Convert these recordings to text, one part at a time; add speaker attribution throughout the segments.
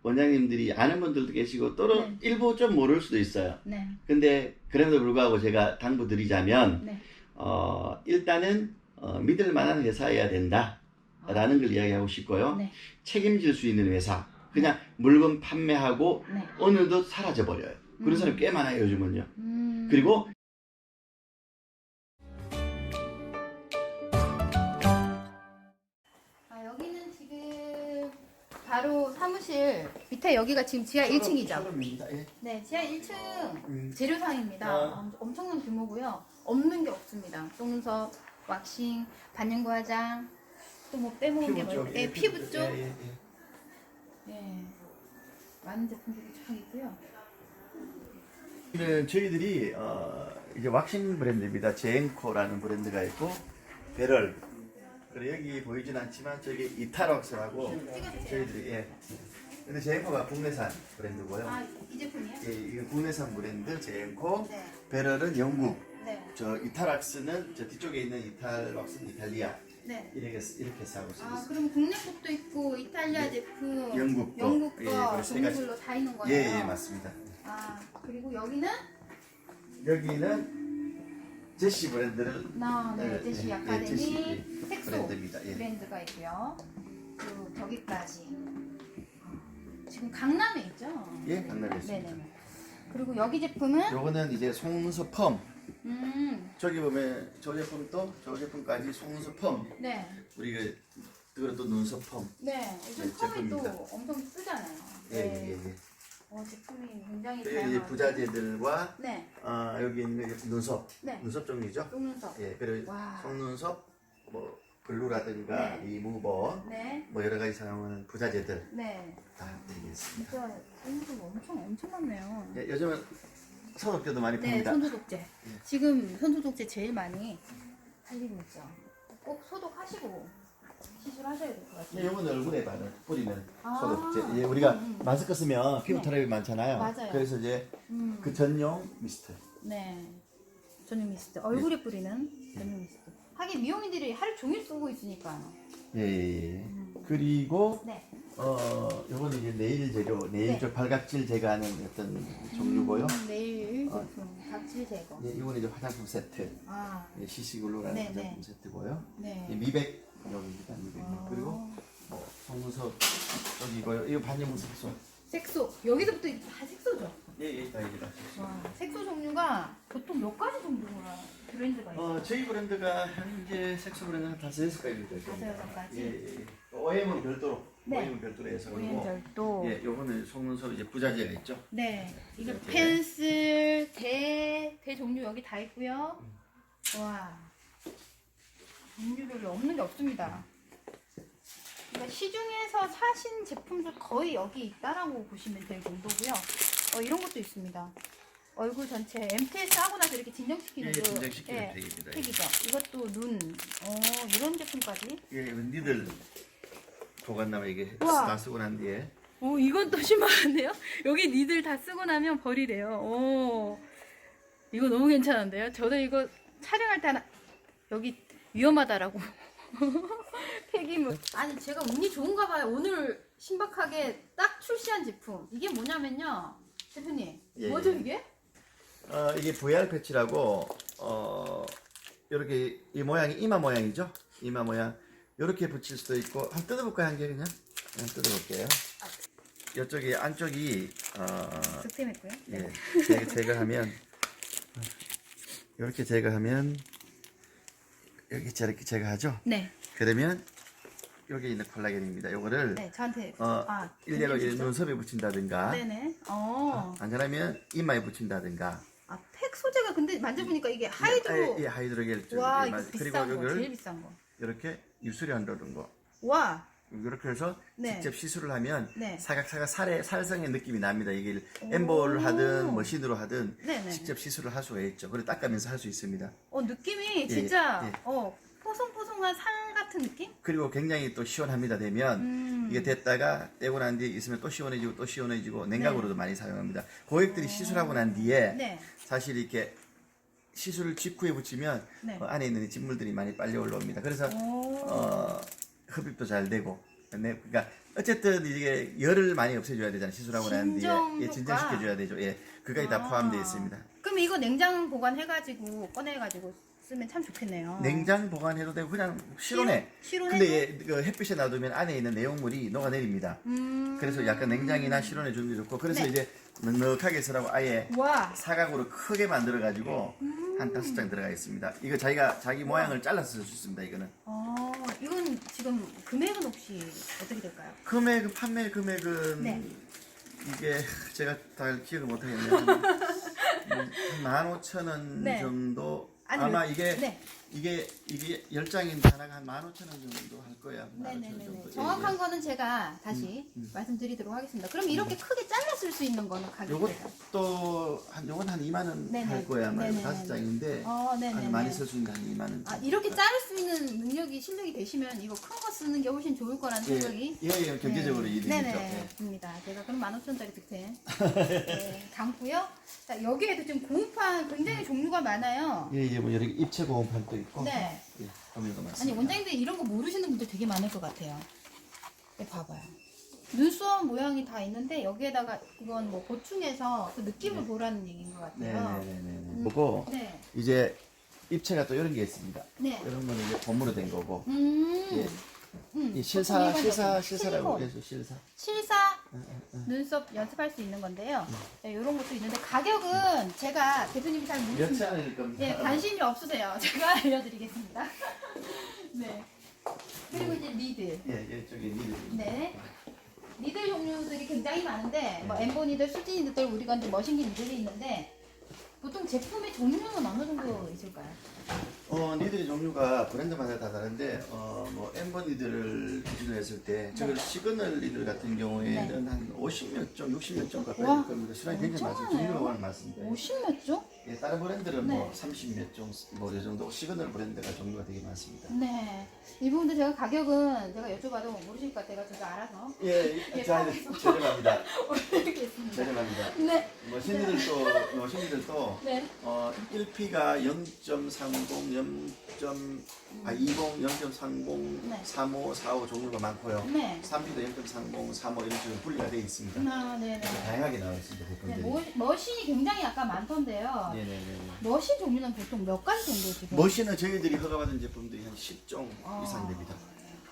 Speaker 1: 원장님들이 아는 분들도 계시고 또는
Speaker 2: 네.
Speaker 1: 일부 좀 모를 수도 있어요.
Speaker 2: 네.
Speaker 1: 근데 그럼에도 불구하고 제가 당부드리자면
Speaker 2: 네.
Speaker 1: 일단은 믿을 만한 회사여야 된다 라는 걸 이야기하고 싶고요.
Speaker 2: 네.
Speaker 1: 책임질 수 있는 회사, 그냥 물건 판매하고
Speaker 2: 네.
Speaker 1: 어느덧 사라져 버려요. 그런 사람이 꽤 많아요 요즘은요. 그리고
Speaker 2: 여기는 지금 바로 사무실 밑에 여기가 지금 지하 1층이죠?
Speaker 1: 쇼룸입니다. 예.
Speaker 2: 네, 지하 1층 재료상입니다. 엄청난 규모고요. 없는 게 없습니다. 속눈썹, 왁싱, 반영구 화장, 또 뭐 빼먹은 게 뭐, 예, 피부 쪽. 예, 많은 제품들이 쫙 있고요.
Speaker 1: 여기는 저희들이 이제 왁싱 브랜드입니다. 제앵코라는 브랜드가 있고 베럴, 그리고 여기 보이진 않지만 저기 이탈왁스라고 저희들이 근데 제앵코가 국내산 브랜드고요.
Speaker 2: 아, 이 제품이요?
Speaker 1: 예, 이건 국내산 브랜드 제앵코.
Speaker 2: 네.
Speaker 1: 베럴은 영국.
Speaker 2: 네.
Speaker 1: 저 이탈왁스는 저 뒤쪽에 있는 이탈왁스는 이탈리아.
Speaker 2: 네.
Speaker 1: 이렇게 싸고 있습니다.
Speaker 2: 아, 그럼 국내 것도 있고 이탈리아 제품,
Speaker 1: 영국 거.
Speaker 2: 영국
Speaker 1: 예,
Speaker 2: 거,
Speaker 1: 세 가지.
Speaker 2: 종류별로 다 있는 거예요.
Speaker 1: 예, 맞습니다.
Speaker 2: 아, 그리고 여기는
Speaker 1: 여기는 제시 브랜드를
Speaker 2: 제시
Speaker 1: 예,
Speaker 2: 아카데미
Speaker 1: 제시
Speaker 2: 색소
Speaker 1: 브랜드입니다. 예.
Speaker 2: 브랜드가 있고요. 그리고 저기까지 지금 강남에 있죠?
Speaker 1: 예, 강남에 있습니다.
Speaker 2: 네네. 그리고 여기 제품은
Speaker 1: 요거는 이제 속눈썹 펌. 저기 보면 저 제품도 저 제품까지 속눈썹 펌.
Speaker 2: 네.
Speaker 1: 우리가 그것도 눈썹 펌.
Speaker 2: 네. 요즘
Speaker 1: 네,
Speaker 2: 펌이 또
Speaker 1: 제품입니다.
Speaker 2: 엄청 쓰잖아요.
Speaker 1: 예, 예, 예.
Speaker 2: 제품이 굉장히
Speaker 1: 이제
Speaker 2: 다양하고.
Speaker 1: 부자재들과
Speaker 2: 네.
Speaker 1: 여기 있는 게 눈썹.
Speaker 2: 네.
Speaker 1: 눈썹 종류죠.
Speaker 2: 속눈썹.
Speaker 1: 예, 그리고
Speaker 2: 와.
Speaker 1: 속눈썹 뭐 글루라든가
Speaker 2: 네.
Speaker 1: 리무버
Speaker 2: 네.
Speaker 1: 뭐 여러 가지 사용하는 부자재들
Speaker 2: 네.
Speaker 1: 다 드리겠습니다.
Speaker 2: 진짜 속눈썹 엄청 많네요.
Speaker 1: 예, 요즘은 소독제도 많이
Speaker 2: 네,
Speaker 1: 팝니다.
Speaker 2: 손소독제. 지금 손소독제 제일 많이 팔리고 있죠. 꼭 소독하시고 시술하셔야 될 것 같아요.
Speaker 1: 이건 얼굴에 뿌리는
Speaker 2: 아.
Speaker 1: 소독제. 예, 우리가 마스크 쓰면 피부
Speaker 2: 네.
Speaker 1: 트러블이 많잖아요.
Speaker 2: 맞아요.
Speaker 1: 그래서 이제 그 전용 미스트.
Speaker 2: 네. 전용 미스트. 얼굴에 뿌리는 전용 미스트. 하긴 미용인들이 하루 종일 쓰고 있으니까요.
Speaker 1: 예, 예, 예. 그리고
Speaker 2: 네.
Speaker 1: 요거는 이제 네일 재료, 네일 쪽 발각질 제거하는 어떤 종류고요.
Speaker 2: 네일 제품, 각질 제거.
Speaker 1: 예, 이거는 이제 화장품 세트.
Speaker 2: 아,
Speaker 1: 예, 시시글루라는
Speaker 2: 네,
Speaker 1: 화장품
Speaker 2: 네.
Speaker 1: 세트고요.
Speaker 2: 네.
Speaker 1: 예, 미백용입니다. 미백용. 그리고 뭐 속눈썹 여기고요. 이거 반영문 색소.
Speaker 2: 색소. 여기서부터 다 색소죠.
Speaker 1: 예, 예, 다행이다.
Speaker 2: 와, 색소 종류가 보통 몇 가지 정도가 브랜드가 있어요?
Speaker 1: 저희 브랜드가 현재 색소 브랜드는 한 5-6가지 되죠.
Speaker 2: 5-6가지?
Speaker 1: 예, 예. OM은 별도로.
Speaker 2: 네.
Speaker 1: OM은 별도로 해서 그리고
Speaker 2: 오렌절도.
Speaker 1: 예, 요거는 속눈썹 이제 부자재가 있죠.
Speaker 2: 네. 이거
Speaker 1: 이렇게.
Speaker 2: 펜슬, 대 종류 여기 다 있고요. 와. 종류별로 없는 게 없습니다. 그러니까 시중에서 사신 제품들 거의 여기 있다라고 보시면 될 정도고요. 이런 것도 있습니다. 얼굴 전체 MTS 하고 나서 이렇게 진정시키는
Speaker 1: 예, 진정시키는 팩입니다.
Speaker 2: 팩이죠. 이것도 눈. 이런 제품까지.
Speaker 1: 예, 니들 보관나무 이게
Speaker 2: 우와.
Speaker 1: 다 쓰고 난 뒤에
Speaker 2: 이건 또 신박한데요? 여기 니들 다 쓰고 나면 버리래요. 이거 너무 괜찮은데요? 저도 이거 촬영할 때 하나, 여기 위험하다라고. 폐기물. 아니, 제가 운이 좋은가 봐요. 오늘 신박하게 딱 출시한 제품. 이게 뭐냐면요. 대표님.
Speaker 1: 예,
Speaker 2: 뭐죠,
Speaker 1: 예.
Speaker 2: 이게?
Speaker 1: 이게 VR 패치라고 이렇게 이 모양이 이마 모양이죠. 이마 모양 이렇게 붙일 수도 있고 한번 뜯어볼까요? 한 개 그냥 뜯어볼게요. 이쪽이 안쪽이
Speaker 2: 득템했고요. 네.
Speaker 1: 예, 제거하면 이렇게 제거하면 여기 저렇게 제거하죠.
Speaker 2: 네.
Speaker 1: 그러면 여기 있는 콜라겐입니다. 요거를
Speaker 2: 네, 저한테.
Speaker 1: 일례로
Speaker 2: 준비해
Speaker 1: 눈썹에 붙인다든가
Speaker 2: 네네.
Speaker 1: 안 그러면 이마에 붙인다든가
Speaker 2: 팩 소재가 근데 만져보니까 이게 하이드로.
Speaker 1: 예, 하이드로겔
Speaker 2: 와, 이거
Speaker 1: 그리고
Speaker 2: 비싼 거.
Speaker 1: 이걸
Speaker 2: 제일 비싼 거.
Speaker 1: 이렇게 유수리한다는 거
Speaker 2: 와.
Speaker 1: 이렇게 해서
Speaker 2: 네.
Speaker 1: 직접 시술을 하면
Speaker 2: 네.
Speaker 1: 사각사각 살성의 느낌이 납니다. 이게 엠볼을 하든 머신으로 하든
Speaker 2: 네네.
Speaker 1: 직접 시술을 할 수가 있죠. 그리고 닦으면서 할 수 있습니다.
Speaker 2: 느낌이 진짜
Speaker 1: 예.
Speaker 2: 포송포송한 살 같은 느낌?
Speaker 1: 그리고 굉장히 또 시원합니다. 되면 이게 됐다가 떼고 난 뒤에 있으면 또 시원해지고 또 시원해지고 냉각으로도 많이 사용합니다. 고객들이 시술하고 난 뒤에
Speaker 2: 네.
Speaker 1: 사실 이렇게 시술 직후에 붙이면
Speaker 2: 네.
Speaker 1: 안에 있는 진물들이 많이 빨리 올라옵니다. 그래서 흡입도 잘 되고 네, 그러니까 어쨌든 이게 열을 많이 없애줘야 되잖아요. 시술하고 난 뒤에 예,
Speaker 2: 진정
Speaker 1: 진정시켜줘야 되죠. 예, 그까지 다 포함되어 있습니다.
Speaker 2: 그럼 이거 냉장 보관해가지고 꺼내가지고 쓰면 참 좋겠네요.
Speaker 1: 냉장 보관해도 되고 그냥 실온에.
Speaker 2: 실온에?
Speaker 1: 근데 예, 그 햇빛에 놔두면 안에 있는 내용물이 녹아내립니다. 그래서 약간 냉장이나 실온에 주는 게 좋고 그래서
Speaker 2: 네.
Speaker 1: 이제 넉넉하게 쓰라고 아예
Speaker 2: 와.
Speaker 1: 사각으로 크게 만들어 가지고 한 5장 들어가 있습니다. 이거 자기가 자기 모양을 잘라서 쓸 수 있습니다. 이거는
Speaker 2: 이건 지금 금액은 혹시 어떻게 될까요?
Speaker 1: 금액 판매 금액은
Speaker 2: 네.
Speaker 1: 이게 제가 다 기억을 못 하겠네요. 한 15,000원
Speaker 2: 네.
Speaker 1: 정도
Speaker 2: 아니,
Speaker 1: 아마 이게
Speaker 2: 네.
Speaker 1: 이게 10장인데 하나가 한 15,000원 정도 할 거야. 15,000원
Speaker 2: 네네네.
Speaker 1: 정도.
Speaker 2: 정확한 거는 제가 다시 말씀드리도록 하겠습니다. 그럼 이렇게 크게 잘라 쓸 수 있는 거는 가격대가?
Speaker 1: 요건 한 2만 원
Speaker 2: 네네.
Speaker 1: 할 거야. 아마
Speaker 2: 네네네.
Speaker 1: 5장인데
Speaker 2: 네네네.
Speaker 1: 아주 많이 쓸 수 있는 한 2만 원.
Speaker 2: 아, 이렇게 자를 수 있는 능력이 실력이 되시면 이거 큰 거 쓰는 게 훨씬 좋을 거라는 생각이
Speaker 1: 예, 경제적으로 이득이죠.
Speaker 2: 네네
Speaker 1: 예.
Speaker 2: 듭니다. 제가 그럼 15,000원짜리 득템 네, 담고요. 자, 여기에도 좀 고무판 굉장히 종류가 많아요.
Speaker 1: 예, 뭐 여기 입체 보험판도 있고.
Speaker 2: 네.
Speaker 1: 예, 종류가 많습니다.
Speaker 2: 아니 원장님들 이런 거 모르시는 분들 되게 많을 것 같아요. 네, 봐봐요. 눈썹 모양이 다 있는데 여기에다가 이건 뭐 보충해서 그 느낌을 보라는 얘기인 것 같아요.
Speaker 1: 네네네. 보고
Speaker 2: 네.
Speaker 1: 이제 입체가 또 이런 게 있습니다.
Speaker 2: 네.
Speaker 1: 이런 거는 이제 고무로 된 거고.
Speaker 2: 예.
Speaker 1: 이 실사라고 해서 실사.
Speaker 2: 실사 눈썹 연습할 수 있는 건데요. 네, 이런 것도 있는데 가격은 제가 대표님이 잘
Speaker 1: 몇
Speaker 2: 모르시는
Speaker 1: 차례일 겁니다.
Speaker 2: 예, 관심이 없으세요. 제가 알려드리겠습니다. 네. 그리고 이제 니들.
Speaker 1: 예, 이쪽에 니들.
Speaker 2: 네. 니들 종류들이 굉장히 많은데 뭐 엠보 니들, 수지 니들, 우리가 이제 머신기 니들이 있는데 보통 제품의 종류는 어느 정도 있을까요?
Speaker 1: 니들의 종류가 브랜드마다 다 다른데 뭐 엠버 니들을 기준으로 했을 때 저걸 시그널 니들 같은 경우에는 한 50몇 종, 60몇 종 가까이
Speaker 2: 와,
Speaker 1: 될 겁니다. 수량이 굉장히
Speaker 2: 엄청
Speaker 1: 많습니다. 종류가
Speaker 2: 많아요.
Speaker 1: 워낙 많습니다.
Speaker 2: 50몇 종?
Speaker 1: 예, 다른 브랜드는
Speaker 2: 네.
Speaker 1: 뭐 30몇 종, 뭐 이 정도 시그널 브랜드가 종류가 되게 많습니다.
Speaker 2: 네. 이 부분도 제가 가격은 제가 여쭤봐도 모르실 것 같아요. 제가 알아서
Speaker 1: 예, 자, 저렴합니다.
Speaker 2: 올리겠습니다.
Speaker 1: 저렴합니다.
Speaker 2: 네.
Speaker 1: 머신들도
Speaker 2: 네.
Speaker 1: 1P가 0.30, 0.20, 0.30,
Speaker 2: 네.
Speaker 1: 35, 45 종류가 많고요.
Speaker 2: 네.
Speaker 1: 3P도 0.30, 35 이런 식으로 분리가 되어 있습니다.
Speaker 2: 네네.
Speaker 1: 다양하게 나와 있습니다.
Speaker 2: 네,
Speaker 1: 제품들이.
Speaker 2: 머신이 굉장히 아까 많던데요.
Speaker 1: 네네네.
Speaker 2: 머신 종류는 보통 몇 가지 정도 지금?
Speaker 1: 머신은 저희들이 허가받은 제품들이 한 10종 이상 됩니다.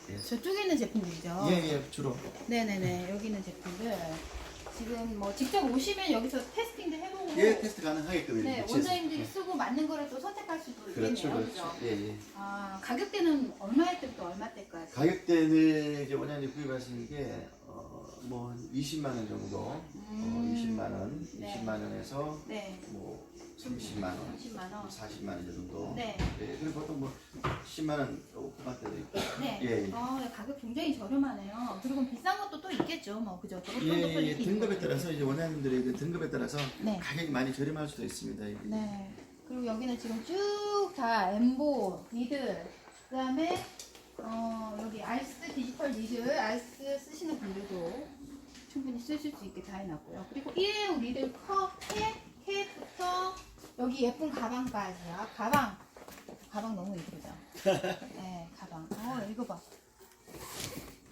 Speaker 1: 예.
Speaker 2: 저쪽에 있는 제품들이죠.
Speaker 1: 예, 주로.
Speaker 2: 네네네. 여기 있는 제품들. 지금 뭐 직접 오시면 여기서 테스팅도 해보고.
Speaker 1: 예, 테스트 가능하게끔
Speaker 2: 네,
Speaker 1: 이렇게
Speaker 2: 원장님들이 쓰고 맞는 거를 또 선택할 수도 있겠네요.
Speaker 1: 그렇죠, 그렇죠. 예.
Speaker 2: 아, 가격대는 얼마일 때부터 얼마 때까지?
Speaker 1: 가격대는 이제 원장님 구입하시는 게 뭐 20만 원 정도, 20만 원,
Speaker 2: 네.
Speaker 1: 20만 원에서
Speaker 2: 네.
Speaker 1: 뭐 30만 원,
Speaker 2: 30만 원.
Speaker 1: 40만 원 정도.
Speaker 2: 네.
Speaker 1: 예, 그리고 보통 뭐 10만 원 오픈할 때도 있고.
Speaker 2: 네.
Speaker 1: 예.
Speaker 2: 가격 굉장히 저렴하네요. 그리고 비싼 것도 또 있겠죠. 뭐 그죠? 저것도
Speaker 1: 예, 등급에 따라서 이제 원장님들의 그 등급에 따라서
Speaker 2: 네.
Speaker 1: 가격이 많이 저렴할 수도 있습니다. 이게.
Speaker 2: 네. 그리고 여기는 지금 쭉 다 엠보, 니들, 그다음에 여기 알스 디지털 니들, 알스 쓰시는 분들도 충분히 쓰실 수 있게 다 해놨고요. 그리고 일회용 니들 캡부터 여기 예쁜 가방까지요. 가방 너무 이쁘죠? 네, 가방. 이거 봐.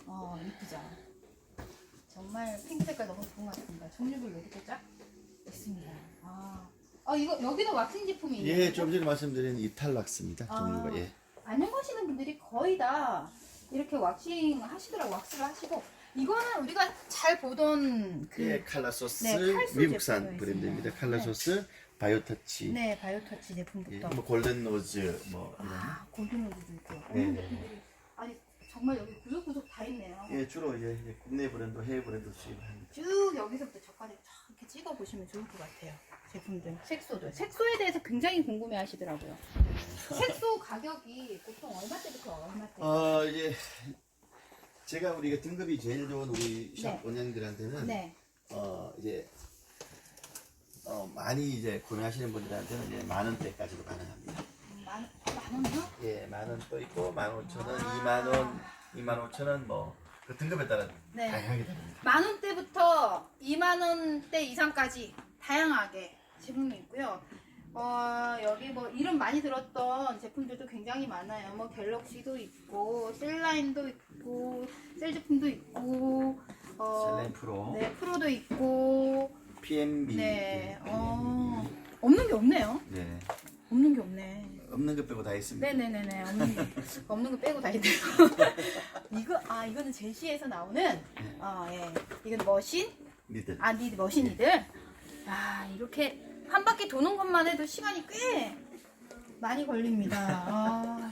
Speaker 2: 이쁘죠? 정말 핑크 색깔 너무 좋은 것 같습니다. 종류별로 이렇게 쫙 있습니다. 이거 여기도 왁싱 제품이 있네요.
Speaker 1: 예, 좀 전에 말씀드린 이탈락스입니다. 종류가. 예.
Speaker 2: 안녕 가시는 분들이 거의 다 이렇게 왁싱 하시더라고. 왁스를 하시고 이거는 우리가 잘 보던 그
Speaker 1: 예, 칼라소스
Speaker 2: 네, 칼소
Speaker 1: 미국산
Speaker 2: 제품으로
Speaker 1: 브랜드입니다.
Speaker 2: 있습니다.
Speaker 1: 칼라소스 바이오터치.
Speaker 2: 네, 바이오터치
Speaker 1: 예,
Speaker 2: 제품부터
Speaker 1: 뭐 골든 로즈 뭐 이런.
Speaker 2: 골든로드도 있고
Speaker 1: 네,
Speaker 2: 이런
Speaker 1: 네.
Speaker 2: 제품들이 아니 정말 여기 구석구석 다 있네요.
Speaker 1: 예, 주로 이제 국내 브랜드, 해외 브랜드 수입합니다.
Speaker 2: 쭉 여기서부터 저까지 쫙 이렇게 찍어 보시면 좋을 것 같아요. 제품들, 색소에 대해서 굉장히 궁금해하시더라고요. 색소 가격이 보통 얼마대부터 얼마대?
Speaker 1: 이제 제가 우리가 등급이 제일 좋은 우리 샵
Speaker 2: 네.
Speaker 1: 원장님들한테는
Speaker 2: 네.
Speaker 1: 이제 많이 이제 구매하시는 분들한테는 이제 10,000원대까지도 가능합니다.
Speaker 2: 만 원이요?
Speaker 1: 예, 10,000원 또 있고 15,000원, 20,000원, 25,000원 뭐 그 등급에 따라
Speaker 2: 네.
Speaker 1: 다양하게 다릅니다.
Speaker 2: 10,000원대부터 20,000원대 이상까지 다양하게 제품이 있고요. 여기 뭐 이름 많이 들었던 제품들도 굉장히 많아요. 뭐 갤럭시도 있고, 셀라인도 있고, 있고 셀 제품도 있고
Speaker 1: 셀렌 프로,
Speaker 2: 네, 프로도 있고
Speaker 1: PMB.
Speaker 2: 네, 없는 게 없네요.
Speaker 1: 네.
Speaker 2: 없는 게 없네.
Speaker 1: 없는 것 빼고 다 있습니다.
Speaker 2: 네네네네. 없는 거 빼고 다 있네요. 이거는 제시에서 나오는, 예. 이건 머신?
Speaker 1: 니들.
Speaker 2: 니드 머신이들. 이렇게 한 바퀴 도는 것만 해도 시간이 꽤 많이 걸립니다.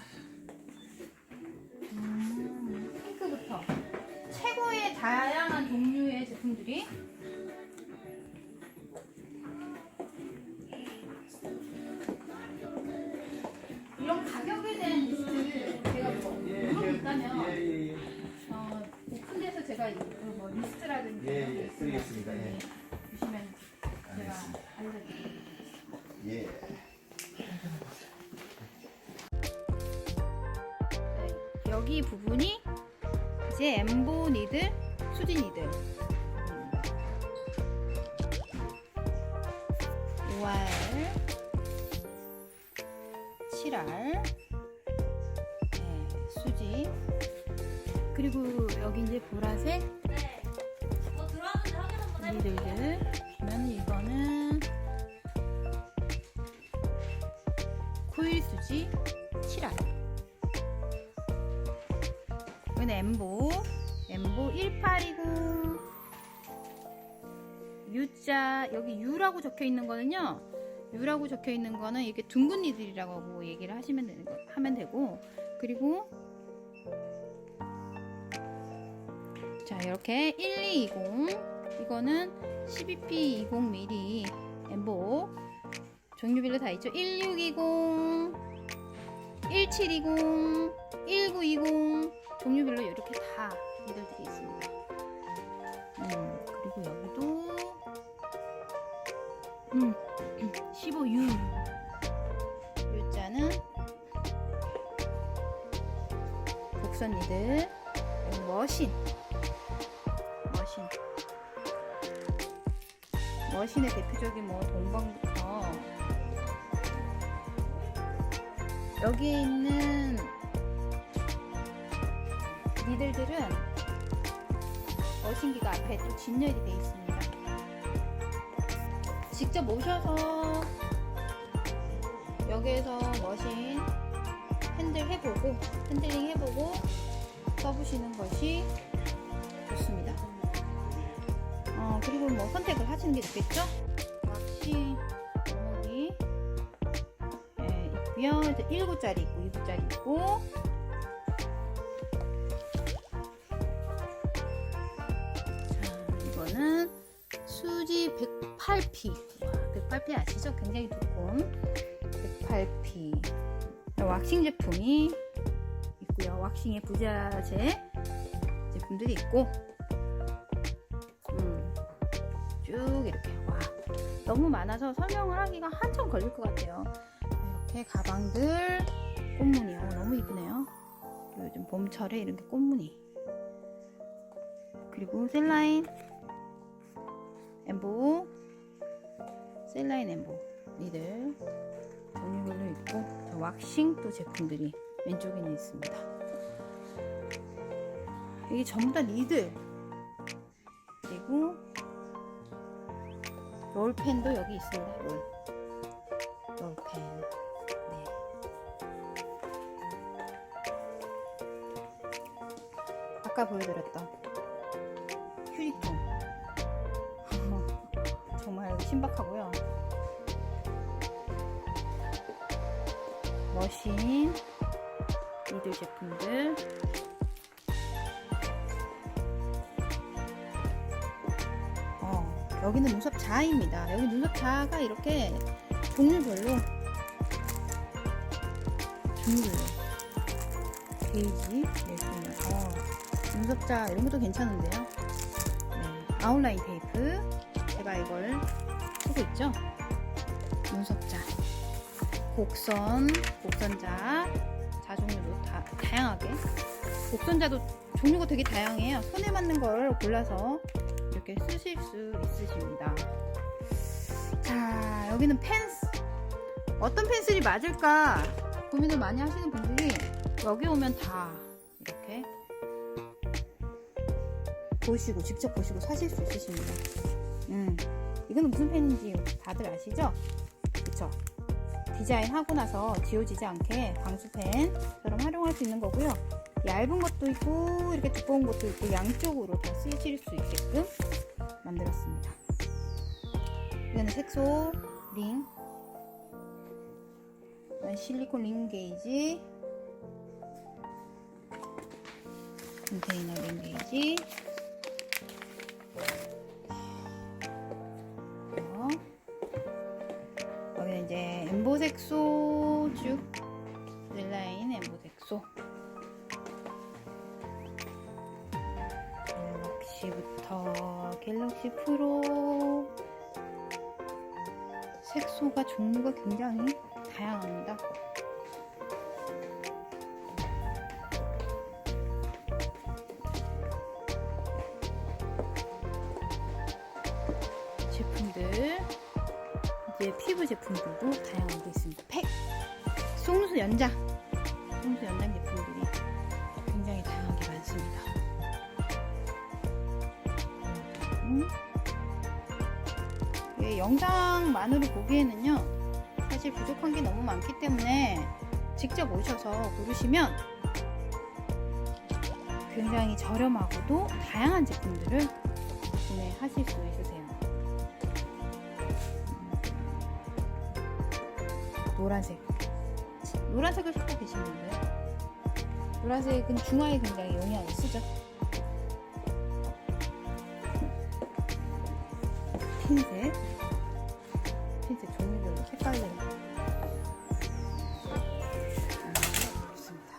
Speaker 2: 핑크부터. 최고의 다양한 종류의 제품들이. 이런 가격에 대한 리스트를 제가 있다면 오픈돼서 제가 뭐 리스트라든지
Speaker 1: 드리겠습니다. 예.
Speaker 2: 주시면 제가
Speaker 1: 알겠습니다.
Speaker 2: 알려드릴게요.
Speaker 1: 예.
Speaker 2: 네, 여기 부분이 이제 엠보 니들, 수지 니들. 5알, 7알, 수지. 그리고 여기 이제 보라색 니들들. 그러면 이거는 코일 수지 7알. 이건 엠보 1820. U자, 여기 U라고 적혀 있는 거는요. U라고 적혀 있는 거는 이렇게 둥근 니들이라고 얘기를 하면 되고, 그리고 자, 이렇게 1220, 이거는 12P20mm 엠보. 종류별로 다 있죠. 1620, 1720, 1920 종류별로 이렇게 다 니들들이 있습니다. 그리고 여기도 15U. U자는 곡선 니들. 머신의 대표적인 뭐 동방부터 여기에 있는 니들들은 머신기가 앞에 또 진열이 되어 있습니다. 직접 오셔서 여기에서 머신 핸들링 해보고 써보시는 것이 좋습니다. 그리고 뭐 선택을 하시는 게 좋겠죠? 왁시 여기 있고요. 1구짜리 있고 2구짜리 있고, 이거는 수지 108P. 108P 아시죠? 굉장히 두꺼운 108P. 왁싱 제품이 있고요. 왁싱의 부자재 제품들이 있고, 쭉 이렇게. 너무 많아서 설명을 하기가 한참 걸릴 것 같아요. 이렇게 가방들, 꽃무늬. 너무 이쁘네요. 요즘 봄철에 이렇게 꽃무늬. 그리고 셀라인 엠보, 니들 종류별로 있고, 왁싱 또 제품들이 왼쪽에는 있습니다. 이게 전부 다 니들. 그리고 롤펜도 여기 있습니다. 롤펜. 네. 아까 보여드렸던 휴지통. 정말 신박하고요. 머신, 니들 제품들. 여기는 눈썹 자입니다. 여기 눈썹 자가 이렇게 종류별로 베이지 눈썹 자 이런 것도 괜찮은데요. 아웃라인 테이프, 제가 이걸 쓰고 있죠. 눈썹 자, 곡선자 종류도 다양하게. 곡선자도 종류가 되게 다양해요. 손에 맞는 걸 골라서 이렇게 쓰실 수 있으십니다. 자, 여기는 펜슬. 어떤 펜슬이 맞을까 고민을 많이 하시는 분들이 여기 오면 다 이렇게 보시고 직접 보시고 사실 수 있으십니다. 이거는 무슨 펜인지 다들 아시죠? 그쵸? 디자인 하고 나서 지워지지 않게 방수펜처럼 활용할 수 있는 거고요. 얇은 것도 있고 이렇게 두꺼운 것도 있고 양쪽으로 다 쓰실 수 있게끔 만들었습니다. 이거는 색소 링, 실리콘 링 게이지, 컨테이너 링 게이지, 여기는 이제 엠보색소 쭉 딜라인 엠보색소, 갤럭시부터 갤럭시 프로 색소가 종류가 굉장히 다양합니다. 제품들 이제 피부 제품들도 다양하게 있습니다. 팩, 속눈썹 연장, 속눈썹 연장 제품들이 굉장히 다양하게 많습니다. 예, 영상만으로 보기에는요 사실 부족한 게 너무 많기 때문에 직접 오셔서 고르시면 굉장히 저렴하고도 다양한 제품들을 구매하실 수 있으세요. 노란색을 찾고 계시는데 노란색은 중화에 굉장히 영향을 쓰죠. 흰색 종류별로 색깔로 있습니다.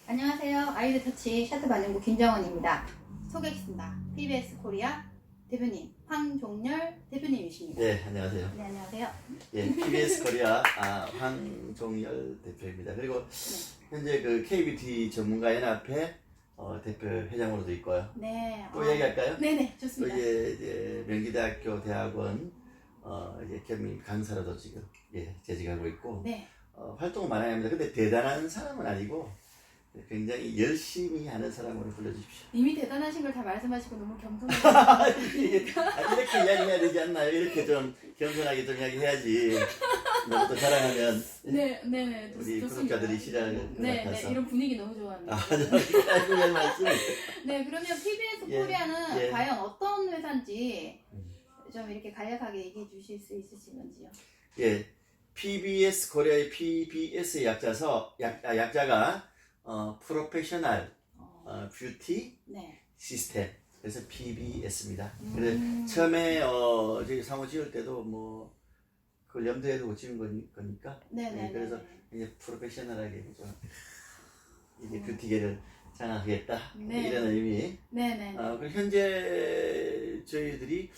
Speaker 2: 안녕하세요. 아이드 터치 샤트 반영구 김정원입니다. 소개하겠습니다. PBS 코리아 대표님 황종열 대표님이십니다.
Speaker 1: 네, 안녕하세요.
Speaker 2: 네, 안녕하세요.
Speaker 1: 예, PBS 코리아 황종열 대표입니다. 그리고 현재 그 KBT 전문가연합회 대표 회장으로도 있고요.
Speaker 2: 네.
Speaker 1: 또 얘기할까요?
Speaker 2: 네네,
Speaker 1: 또
Speaker 2: 좋습니다.
Speaker 1: 이제 명기대학교 대학원 이제 겸임 강사로도 지금 재직하고 있고
Speaker 2: 네.
Speaker 1: 활동을 많이 합니다. 근데 대단한 사람은 아니고 굉장히 열심히 하는 사람으로 불러주십시오.
Speaker 2: 이미 대단하신 걸 다 말씀하시고 너무 겸손해요.
Speaker 1: 이렇게 이야기해야 되지 않나요? 이렇게 좀 겸손하게 좀 이야기해야지. 너무 또 자랑하면
Speaker 2: 네네네.
Speaker 1: 우리
Speaker 2: 좋습니다.
Speaker 1: 구독자들이 싫어할 것
Speaker 2: 네,
Speaker 1: 같아서.
Speaker 2: 네, 이런 분위기 너무 좋아합니다.
Speaker 1: 그런 말씀.
Speaker 2: 네, 그러면 PBS
Speaker 1: 예,
Speaker 2: 코리아는
Speaker 1: 예.
Speaker 2: 과연 어떤 회사인지 좀 이렇게 간략하게 얘기해 주실 수 있으시면지요?
Speaker 1: 예, PBS 코리아의 PBS 약자가 프로페셔널 뷰티
Speaker 2: 네.
Speaker 1: 시스템. 그래서 PBS입니다. 그래서 처음에 저희 상호 지을 때도 뭐 그걸 염두에 두고 지은 거니까.
Speaker 2: 네네.
Speaker 1: 그래서 이제 프로페셔널하게 좀 이게 뷰티계를 장악하겠다.
Speaker 2: 네.
Speaker 1: 이런 의미.
Speaker 2: 네네.
Speaker 1: 그리고 현재 저희들이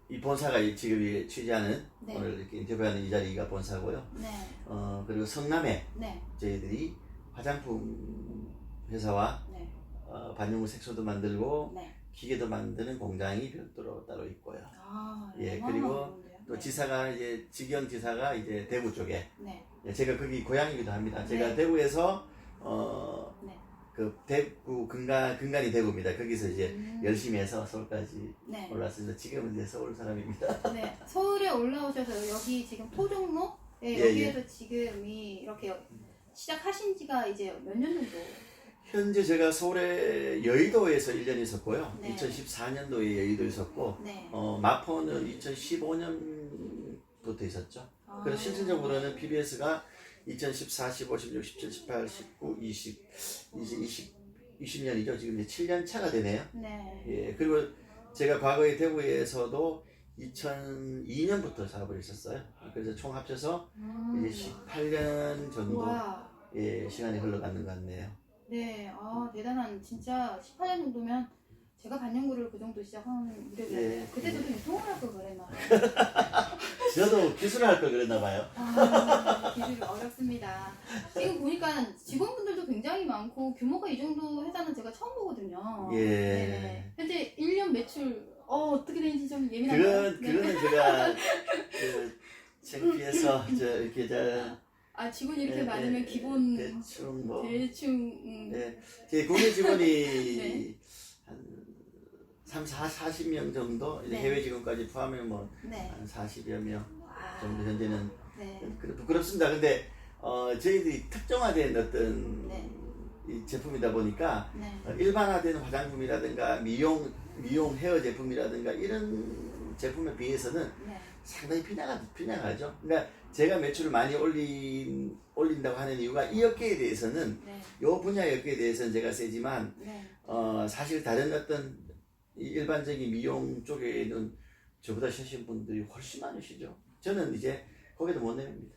Speaker 1: 이 본사가 지금 취재하는
Speaker 2: 네.
Speaker 1: 오늘 이렇게 인터뷰하는 이 자리가 본사고요.
Speaker 2: 네.
Speaker 1: 그리고 성남에
Speaker 2: 네.
Speaker 1: 저희들이 화장품 회사와
Speaker 2: 네.
Speaker 1: 반영구 색소도 만들고
Speaker 2: 네.
Speaker 1: 기계도 만드는 공장이 별도로 따로 있고요.
Speaker 2: 아,
Speaker 1: 예,
Speaker 2: 너무
Speaker 1: 그리고
Speaker 2: 좋은데요?
Speaker 1: 또
Speaker 2: 네.
Speaker 1: 지사가 이제 직영 지사가 이제 대구 쪽에.
Speaker 2: 네.
Speaker 1: 예, 제가 거기 고향이기도 합니다. 제가
Speaker 2: 네.
Speaker 1: 대구에서
Speaker 2: 네.
Speaker 1: 그 대구 근간이 대구입니다. 거기서 이제 열심히 해서 서울까지
Speaker 2: 네.
Speaker 1: 올랐습니다. 지금은 이제 서울 사람입니다.
Speaker 2: 네. 서울에 올라오셔서 여기 지금 토종로 네,
Speaker 1: 예,
Speaker 2: 여기에서 지금이 이렇게 시작하신 지가 이제 몇 년 정도?
Speaker 1: 현재 제가 서울의 여의도에서 1년 있었고요.
Speaker 2: 네.
Speaker 1: 2014년도에 여의도에 있었고
Speaker 2: 네.
Speaker 1: 마포는 2015년부터 있었죠.
Speaker 2: 아.
Speaker 1: 그래서 실질적으로는 PBS가 2014, 15, 16, 17, 18, 19, 20, 이제 20년이죠. 지금 이제 7년 차가 되네요.
Speaker 2: 네.
Speaker 1: 예, 그리고 제가 과거에 대구에서도 2002년부터 사업을 했었어요. 그래서 총 합쳐서 이제 18년 정도
Speaker 2: 와.
Speaker 1: 시간이 흘러가는 것 같네요.
Speaker 2: 네. 아, 대단한 진짜 18년 정도면 제가 반영구를 그 정도 시작하는 무렵에
Speaker 1: 예,
Speaker 2: 그때 저도 유통을 할 걸 그랬나 봐요.
Speaker 1: 저도 기술을 할 걸 그랬나 봐요.
Speaker 2: 아, 기술이 어렵습니다. 지금 보니까 직원분들도 굉장히 많고 규모가 이 정도 회사는 제가 처음 보거든요.
Speaker 1: 예.
Speaker 2: 네네. 현재 1년 매출 어떻게 되는지 좀 예민한가요?
Speaker 1: 그거는 제가 창피해서 이렇게 잘
Speaker 2: 아 직원이 이렇게
Speaker 1: 예,
Speaker 2: 많으면
Speaker 1: 예,
Speaker 2: 기본
Speaker 1: 대충 뭐
Speaker 2: 대충
Speaker 1: 네, 제 국내 직원이
Speaker 2: 네.
Speaker 1: 한 40명 정도, 이제
Speaker 2: 네.
Speaker 1: 해외 직원까지 포함하면 뭐
Speaker 2: 네.
Speaker 1: 한 40여 명
Speaker 2: 아,
Speaker 1: 정도 현재는
Speaker 2: 네.
Speaker 1: 부끄럽습니다. 근데 저희들이 특정화된 어떤
Speaker 2: 네.
Speaker 1: 이 제품이다 보니까
Speaker 2: 네.
Speaker 1: 일반화된 화장품이라든가 미용 헤어 제품이라든가 이런 제품에 비해서는
Speaker 2: 네.
Speaker 1: 상당히 빈약하죠. 그러니까 제가 매출을 많이 올린다고 하는 이유가 이 업계에 대해서는
Speaker 2: 네.
Speaker 1: 이 분야의 업계에 대해서는 제가 세지만
Speaker 2: 네.
Speaker 1: 사실 다른 어떤 이 일반적인 미용 쪽에는 저보다 하신 분들이 훨씬 많으시죠. 저는 이제 거기도 못 내립니다.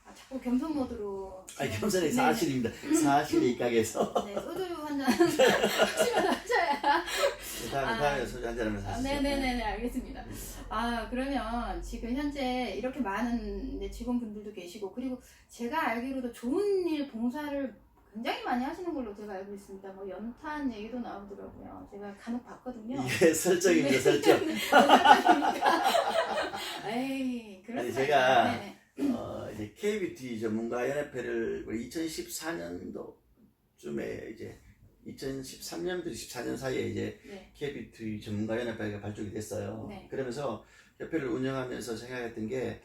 Speaker 2: 아, 자꾸 겸손 모드로.
Speaker 1: 아니 겸손이
Speaker 2: 네.
Speaker 1: 사실입니다. 사실이 이 가게에서.
Speaker 2: 네, 소주 한잔 하시면 하셔야.
Speaker 1: 다음에 소주 한잔 하면서 하시죠.
Speaker 2: 네네네, 알겠습니다. 아, 그러면 지금 현재 이렇게 많은 이제 직원분들도 계시고, 그리고 제가 알기로도 좋은 일 봉사를 굉장히 많이 하시는 걸로 제가 알고 있습니다. 뭐 연탄 얘기도 나오더라고요. 제가 간혹 봤거든요.
Speaker 1: 이게 설정입니다,
Speaker 2: 네.
Speaker 1: 설정.
Speaker 2: 설정입니까? 에이, 그렇습니다.
Speaker 1: 아니, 제가
Speaker 2: 네네.
Speaker 1: 이제 K뷰티 전문가 연합회를 2014년도쯤에 이제 2013년부터 14년 사이에 이제
Speaker 2: 네.
Speaker 1: K뷰티 전문가 연합회가 발족이 됐어요.
Speaker 2: 네.
Speaker 1: 그러면서 협회를 운영하면서 생각했던 게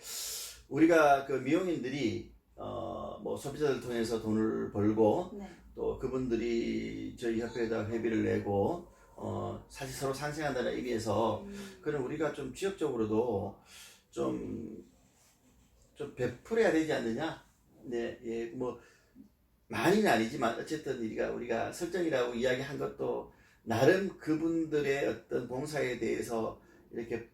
Speaker 1: 우리가 그 미용인들이 뭐 소비자들 통해서 돈을 벌고
Speaker 2: 네.
Speaker 1: 또 그분들이 저희 협회에다 회비를 내고 사실 서로 상생한다는 의미에서 그럼 우리가 좀 지역적으로도 좀 베풀어야 되지 않느냐? 네, 예, 뭐 많이는 아니지만 어쨌든 우리가 설정이라고 이야기한 것도 나름 그분들의 어떤 봉사에 대해서 이렇게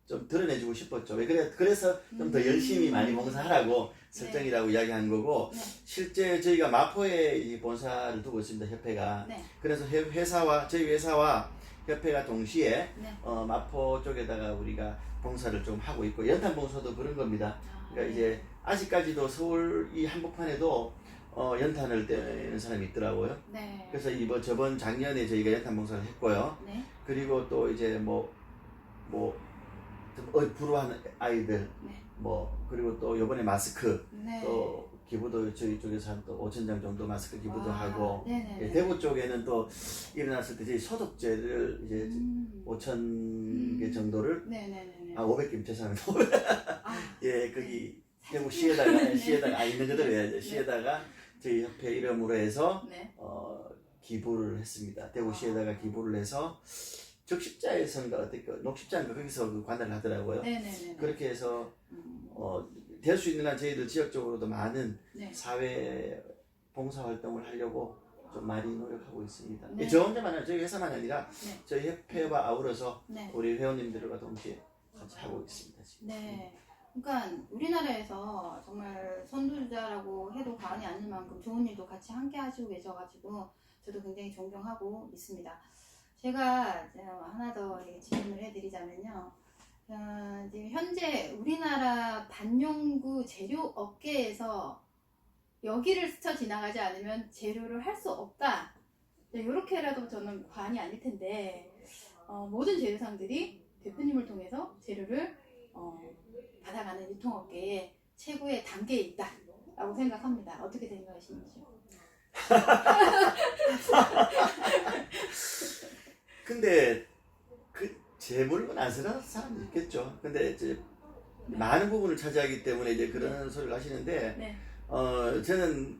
Speaker 1: 좀 드러내주고 싶었죠. 왜 그래서 좀 더 열심히 많이 봉사하라고 설정이라고 이야기한 거고
Speaker 2: 네.
Speaker 1: 실제 저희가 마포에 이 본사를 두고 있습니다. 협회가.
Speaker 2: 네.
Speaker 1: 그래서 저희 회사와 협회가 동시에
Speaker 2: 네.
Speaker 1: 마포 쪽에다가 우리가 봉사를 좀 하고 있고 연탄 봉사도 그런 겁니다.
Speaker 2: 아,
Speaker 1: 그러니까
Speaker 2: 네.
Speaker 1: 이제 아직까지도 서울 이 한복판에도 연탄을 떼는 사람이 있더라고요.
Speaker 2: 네.
Speaker 1: 그래서 저번 작년에 저희가 연탄 봉사를 했고요.
Speaker 2: 네.
Speaker 1: 그리고 또 이제 좀 불우한 아이들
Speaker 2: 네.
Speaker 1: 그리고 또 요번에 마스크
Speaker 2: 네.
Speaker 1: 또 기부도 저희 쪽에서 한 또 5,000장 정도 마스크 기부도
Speaker 2: 와,
Speaker 1: 하고
Speaker 2: 네네.
Speaker 1: 예, 대구 쪽에는 또 일어났을 때 저희 소독제를 이제 5,000개 정도를
Speaker 2: 네네네.
Speaker 1: 500개 죄송합니다.
Speaker 2: 아,
Speaker 1: 예, 거기 대구
Speaker 2: 네.
Speaker 1: 시에다가 있는 그대로 해야죠.
Speaker 2: 네.
Speaker 1: 시에다가 저희 협회 이름으로 해서
Speaker 2: 네.
Speaker 1: 기부를 했습니다. 대구시에다가 기부를 해서 적십자에서인가 어떻게 녹십자인가 거기서 그 관할을 하더라고요.
Speaker 2: 네네네.
Speaker 1: 그렇게 해서 될 수 있는 한 저희들 지역적으로도 많은
Speaker 2: 네.
Speaker 1: 사회 봉사 활동을 하려고 좀 많이 노력하고 있습니다.
Speaker 2: 네.
Speaker 1: 저 혼자만 아니라 저희 회사만 아니라
Speaker 2: 네.
Speaker 1: 저희 협회와 아우러서
Speaker 2: 네.
Speaker 1: 우리 회원님들과 동시에 같이 하고 있습니다. 지금.
Speaker 2: 네. 그러니까 우리나라에서 정말 선두주자라고 해도 과언이 아닐 만큼 좋은 일도 같이 함께 하시고 계셔가지고 저도 굉장히 존경하고 있습니다. 제가 하나 더 질문을 해드리자면요. 지금 현재 우리나라 반영구 재료 업계에서 여기를 스쳐 지나가지 않으면 재료를 할 수 없다. 이렇게라도 저는 과언이 아닐 텐데 모든 재료상들이 대표님을 통해서 재료를 받아가는 유통업계의 최고의 단계에 있다라고 생각합니다. 어떻게 생각하시는지요?
Speaker 1: 근데 제 물건 안 쓰는 사람도 있겠죠. 근데 이제 많은 부분을 차지하기 때문에 이제 그런 소리를 하시는데
Speaker 2: 네.
Speaker 1: 저는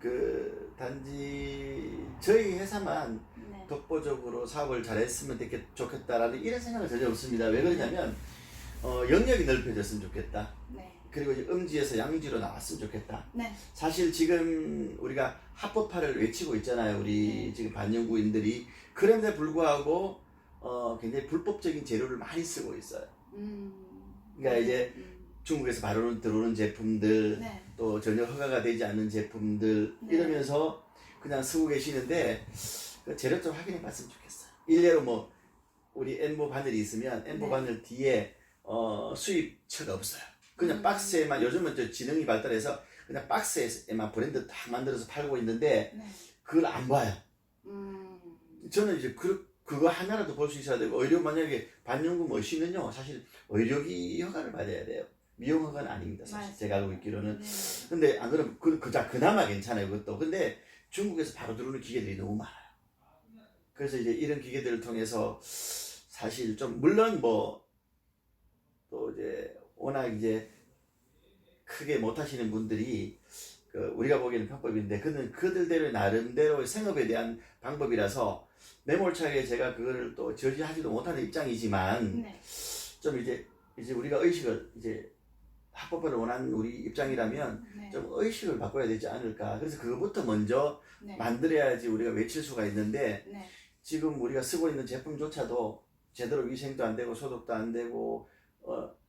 Speaker 1: 단지 저희 회사만
Speaker 2: 네.
Speaker 1: 독보적으로 사업을 잘했으면 좋겠다라는 이런 생각은 전혀 없습니다. 왜 그러냐면 영역이 넓혀졌으면 좋겠다.
Speaker 2: 네.
Speaker 1: 그리고 이제 음지에서 양지로 나왔으면 좋겠다.
Speaker 2: 네.
Speaker 1: 사실 지금 우리가 합법화를 외치고 있잖아요. 우리
Speaker 2: 네.
Speaker 1: 지금 반영구인들이. 그런데 불구하고 굉장히 불법적인 재료를 많이 쓰고 있어요. 그러니까 이제 중국에서 바로 들어오는 제품들,
Speaker 2: 네.
Speaker 1: 또 전혀 허가가 되지 않는 제품들
Speaker 2: 네.
Speaker 1: 이러면서 그냥 쓰고 계시는데 그 재료 좀 확인해 봤으면 좋겠어요. 일례로 우리 엔보 바늘이 있으면 엔보
Speaker 2: 네.
Speaker 1: 바늘 뒤에 수입처가 없어요. 그냥 박스에만 요즘은 저 지능이 발달해서 그냥 박스에만 브랜드 딱 만들어서 팔고 있는데
Speaker 2: 네.
Speaker 1: 그걸 안 봐요. 저는 이제 그거 하나라도 볼 수 있어야 되고 오히려 만약에 반영구 머신은요 사실 의료기 허가를 받아야 돼요. 미용학은 아닙니다. 사실
Speaker 2: 맞아요.
Speaker 1: 제가 알고 있기로는.
Speaker 2: 네.
Speaker 1: 근데 안 그러면 그나마 괜찮아요. 그것도. 근데 중국에서 바로 들어오는 기계들이 너무 많아요. 그래서 이제 이런 기계들을 통해서 사실 좀 물론 뭐 또 이제 워낙 이제 크게 못 하시는 분들이 그 우리가 보기에는 편법인데 그는 그들대로 나름대로 생업에 대한 방법이라서 매몰차게 제가 그거를 또 저지하지도 못하는 입장이지만
Speaker 2: 네.
Speaker 1: 좀 이제 우리가 의식을 이제 합법화를 원하는 우리 입장이라면
Speaker 2: 네.
Speaker 1: 좀 의식을 바꿔야 되지 않을까. 그래서 그거부터 먼저
Speaker 2: 네.
Speaker 1: 만들어야지 우리가 외칠 수가 있는데
Speaker 2: 네.
Speaker 1: 지금 우리가 쓰고 있는 제품조차도 제대로 위생도 안 되고 소독도 안 되고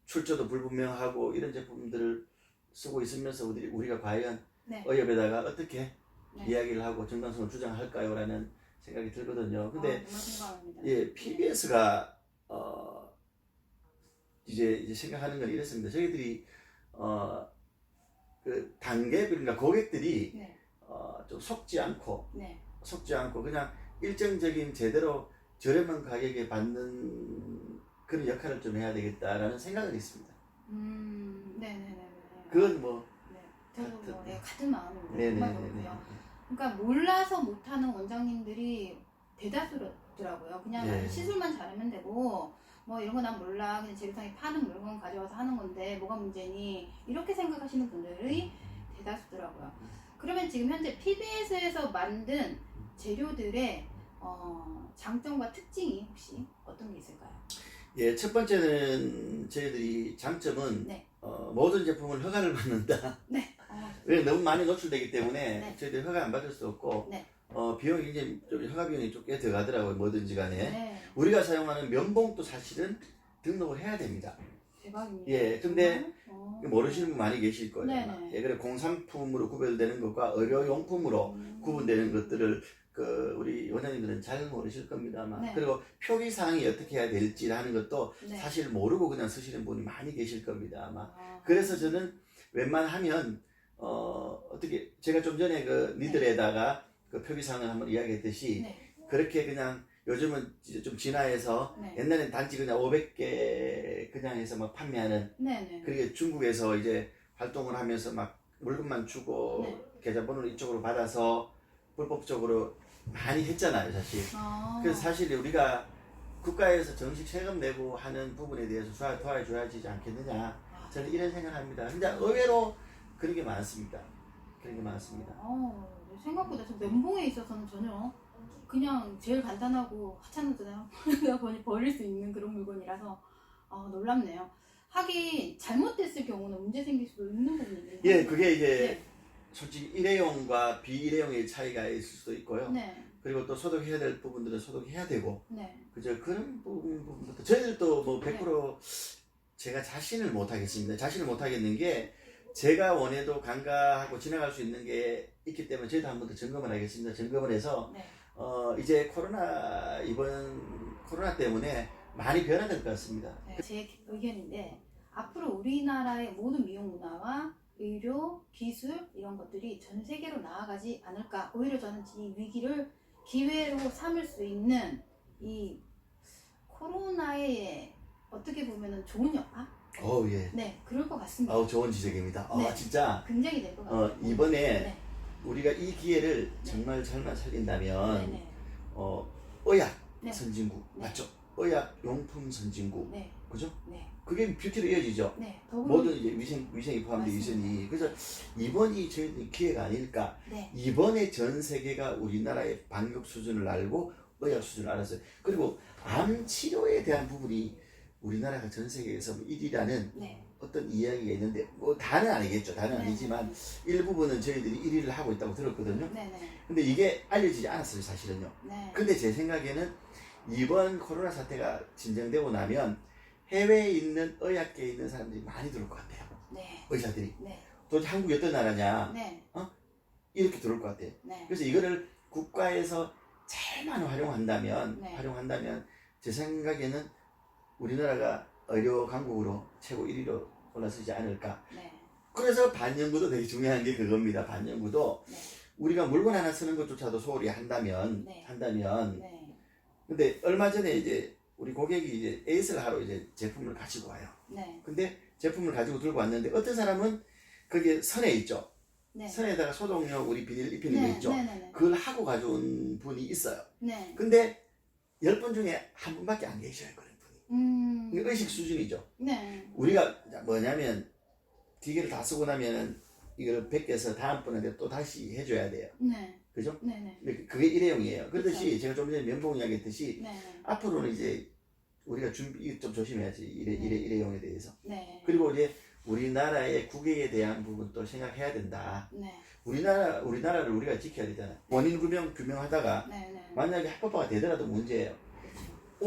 Speaker 1: 출처도 불분명하고 이런 제품들을 쓰고 있으면서 우리가 과연
Speaker 2: 네.
Speaker 1: 의협에다가 어떻게
Speaker 2: 네.
Speaker 1: 이야기를 하고 정당성을 주장할까요? 라는 생각이 들거든요. 근데
Speaker 2: 정말 공감합니다.
Speaker 1: 예, PBS가 이제 생각하는 건 이렇습니다. 저희들이 그 단계 그러니까 고객들이
Speaker 2: 네.
Speaker 1: 좀 속지 않고
Speaker 2: 네.
Speaker 1: 그냥 일정적인 제대로 저렴한 가격에 받는 그런 역할을 좀 해야 되겠다라는 생각은 있습니다.
Speaker 2: 네네네.
Speaker 1: 그건 뭐
Speaker 2: 네. 저도 뭐 같은 마음입니다.
Speaker 1: 네네네.
Speaker 2: 정말 그렇고요. 그러니까 몰라서 못하는 원장님들이 대다수더라고요. 그냥
Speaker 1: 네.
Speaker 2: 시술만 잘하면 되고 뭐 이런 거 난 몰라 그냥 재료상에 파는 물건 가져와서 하는 건데 뭐가 문제니 이렇게 생각하시는 분들이 대다수더라고요. 그러면 지금 현재 PBS에서 만든 재료들의 장점과 특징이 혹시 어떤 게 있을까요?
Speaker 1: 예, 첫 번째는 저희들이 장점은
Speaker 2: 네.
Speaker 1: 모든 제품을 허가를 받는다.
Speaker 2: 네.
Speaker 1: 왜 너무 많이 노출되기 때문에
Speaker 2: 네.
Speaker 1: 저희들이 허가 안 받을 수 없고
Speaker 2: 네.
Speaker 1: 비용이 이제 좀 허가 비용이 좀 꽤 들어가더라고요. 뭐든지 간에.
Speaker 2: 네.
Speaker 1: 우리가 사용하는 면봉도 사실은 등록을 해야 됩니다.
Speaker 2: 대박입니다.
Speaker 1: 예, 근데
Speaker 2: 정말?
Speaker 1: 모르시는 분 많이 계실 거예요.
Speaker 2: 네네.
Speaker 1: 예, 그래 공산품으로 구별되는 것과 의료용품으로 구분되는 것들을 우리 원장님들은 잘 모르실 겁니다. 아마.
Speaker 2: 네.
Speaker 1: 그리고 표기 사항이 어떻게 해야 될지 하는 것도
Speaker 2: 네.
Speaker 1: 사실 모르고 그냥 쓰시는 분이 많이 계실 겁니다. 아마.
Speaker 2: 아.
Speaker 1: 그래서 저는 웬만하면 어떻게 제가 좀 전에 그 니들에다가 그 표기 사항을 한번 이야기했듯이
Speaker 2: 네.
Speaker 1: 그렇게 그냥 요즘은 이제 좀 진화해서
Speaker 2: 네.
Speaker 1: 옛날엔 단지 그냥 500개 그냥 해서 막 판매하는
Speaker 2: 네네.
Speaker 1: 그리고 중국에서 이제 활동을 하면서 막 물건만 주고
Speaker 2: 네.
Speaker 1: 계좌번호를 이쪽으로 받아서 불법적으로 많이 했잖아요, 사실. 그래서 사실 우리가 국가에서 정식 세금 내고 하는 부분에 대해서 도와줘야지 않겠느냐. 저는 이런 생각을 합니다. 근데 의외로 그런 게 많습니다. 그런 게 많습니다.
Speaker 2: 생각보다 저 면봉에 있어서는 전혀 그냥 제일 간단하고 하찮잖아요. 내가 버릴 수 있는 그런 물건이라서 놀랍네요. 하긴 잘못됐을 경우는 문제 생길 수도 있는 부분이에요.
Speaker 1: 예, 그게 이제
Speaker 2: 네.
Speaker 1: 솔직히 일회용과 비일회용의 차이가 있을 수도 있고요.
Speaker 2: 네.
Speaker 1: 그리고 또 소독해야 될 부분들은 소독해야 되고,
Speaker 2: 네.
Speaker 1: 그죠? 그런 부분부터 저희들도 뭐 100% 제가 자신을 못 하겠습니다. 자신을 못 하겠는 게 제가 원해도 간과하고 지나갈 수 있는 게 있기 때문에 저희도 한 번 더 점검을 하겠습니다. 점검을 해서
Speaker 2: 네.
Speaker 1: 이제 이번 코로나 때문에 많이 변화될 것 같습니다.
Speaker 2: 네. 제 의견인데 앞으로 우리나라의 모든 미용 문화와 의료, 기술 이런 것들이 전 세계로 나아가지 않을까. 오히려 저는 이 위기를 기회로 삼을 수 있는 이 코로나의 어떻게 보면은 좋은 역할?
Speaker 1: 예.
Speaker 2: 네, 그럴 것 같습니다.
Speaker 1: 좋은 지적입니다.
Speaker 2: 네.
Speaker 1: 진짜
Speaker 2: 굉장히 될 것 같아요.
Speaker 1: 이번에
Speaker 2: 네.
Speaker 1: 우리가 이 기회를 정말 잘만 살린다면
Speaker 2: 네네.
Speaker 1: 의학
Speaker 2: 네.
Speaker 1: 선진국
Speaker 2: 네.
Speaker 1: 맞죠? 의학 용품 선진국
Speaker 2: 네.
Speaker 1: 그죠?
Speaker 2: 네.
Speaker 1: 그게 뷰티로 이어지죠.
Speaker 2: 네.
Speaker 1: 모든 이제 위생이 포함되어
Speaker 2: 맞습니다.
Speaker 1: 있으니 그래서 이번이 저희 기회가 아닐까.
Speaker 2: 네.
Speaker 1: 이번에 전 세계가 우리나라의 방역 수준을 알고 의학 수준을 알았어요. 그리고 암 치료에 대한 부분이 우리나라가 전 세계에서 1위라는
Speaker 2: 네.
Speaker 1: 어떤 이야기가 있는데 뭐 다는 아니겠죠. 다는
Speaker 2: 네.
Speaker 1: 아니지만 일부분은 저희들이 1위를 하고 있다고 들었거든요.
Speaker 2: 네네.
Speaker 1: 근데 이게 알려지지 않았어요, 사실은요.
Speaker 2: 네.
Speaker 1: 근데 제 생각에는 이번 코로나 사태가 진정되고 나면 해외에 있는 의학계에 있는 사람들이 많이 들어올 것 같아요.
Speaker 2: 네.
Speaker 1: 의사들이.
Speaker 2: 네.
Speaker 1: 도대체 한국이 어떤 나라냐.
Speaker 2: 네.
Speaker 1: 이렇게 들어올 것 같아요.
Speaker 2: 네.
Speaker 1: 그래서 이거를 국가에서 잘만 활용한다면
Speaker 2: 네.
Speaker 1: 제 생각에는 우리나라가 의료 강국으로 최고 1위로 올라서지 않을까.
Speaker 2: 네.
Speaker 1: 그래서 반영구도 되게 중요한 게 그겁니다. 반영구도
Speaker 2: 네.
Speaker 1: 우리가 물건 하나 쓰는 것조차도 소홀히 한다면
Speaker 2: 네.
Speaker 1: 네. 근데 얼마 전에 이제 우리 고객이 이제 에이스를 하러 이제 제품을 가지고 와요.
Speaker 2: 네.
Speaker 1: 근데 제품을 가지고 들고 왔는데 어떤 사람은 거기에 선에 있죠.
Speaker 2: 네.
Speaker 1: 선에다가 소독용 우리 비닐 입히는 거 있죠.
Speaker 2: 네네네.
Speaker 1: 그걸 하고 가져온 분이 있어요.
Speaker 2: 네.
Speaker 1: 근데 10분 중에 한 분밖에 안 계셔요. 그런 분이. 이게 의식 수준이죠.
Speaker 2: 네.
Speaker 1: 우리가 뭐냐면 기계를 다 쓰고 나면은 이걸 벗겨서 다음번에 또 다시 해줘야 돼요.
Speaker 2: 네.
Speaker 1: 그죠?
Speaker 2: 네네.
Speaker 1: 근데 그게 일회용이에요. 그렇듯이 제가 좀 전에 면봉 이야기 했듯이
Speaker 2: 네.
Speaker 1: 앞으로는 이제 우리가 준비 좀 조심해야지 일회용에 대해서.
Speaker 2: 네.
Speaker 1: 그리고 이제 우리나라의 국외에 대한 부분도 생각해야 된다.
Speaker 2: 네.
Speaker 1: 우리나라를 우리가 지켜야 되잖아요. 원인 규명하다가
Speaker 2: 네.
Speaker 1: 만약에 합법화가 되더라도 문제예요.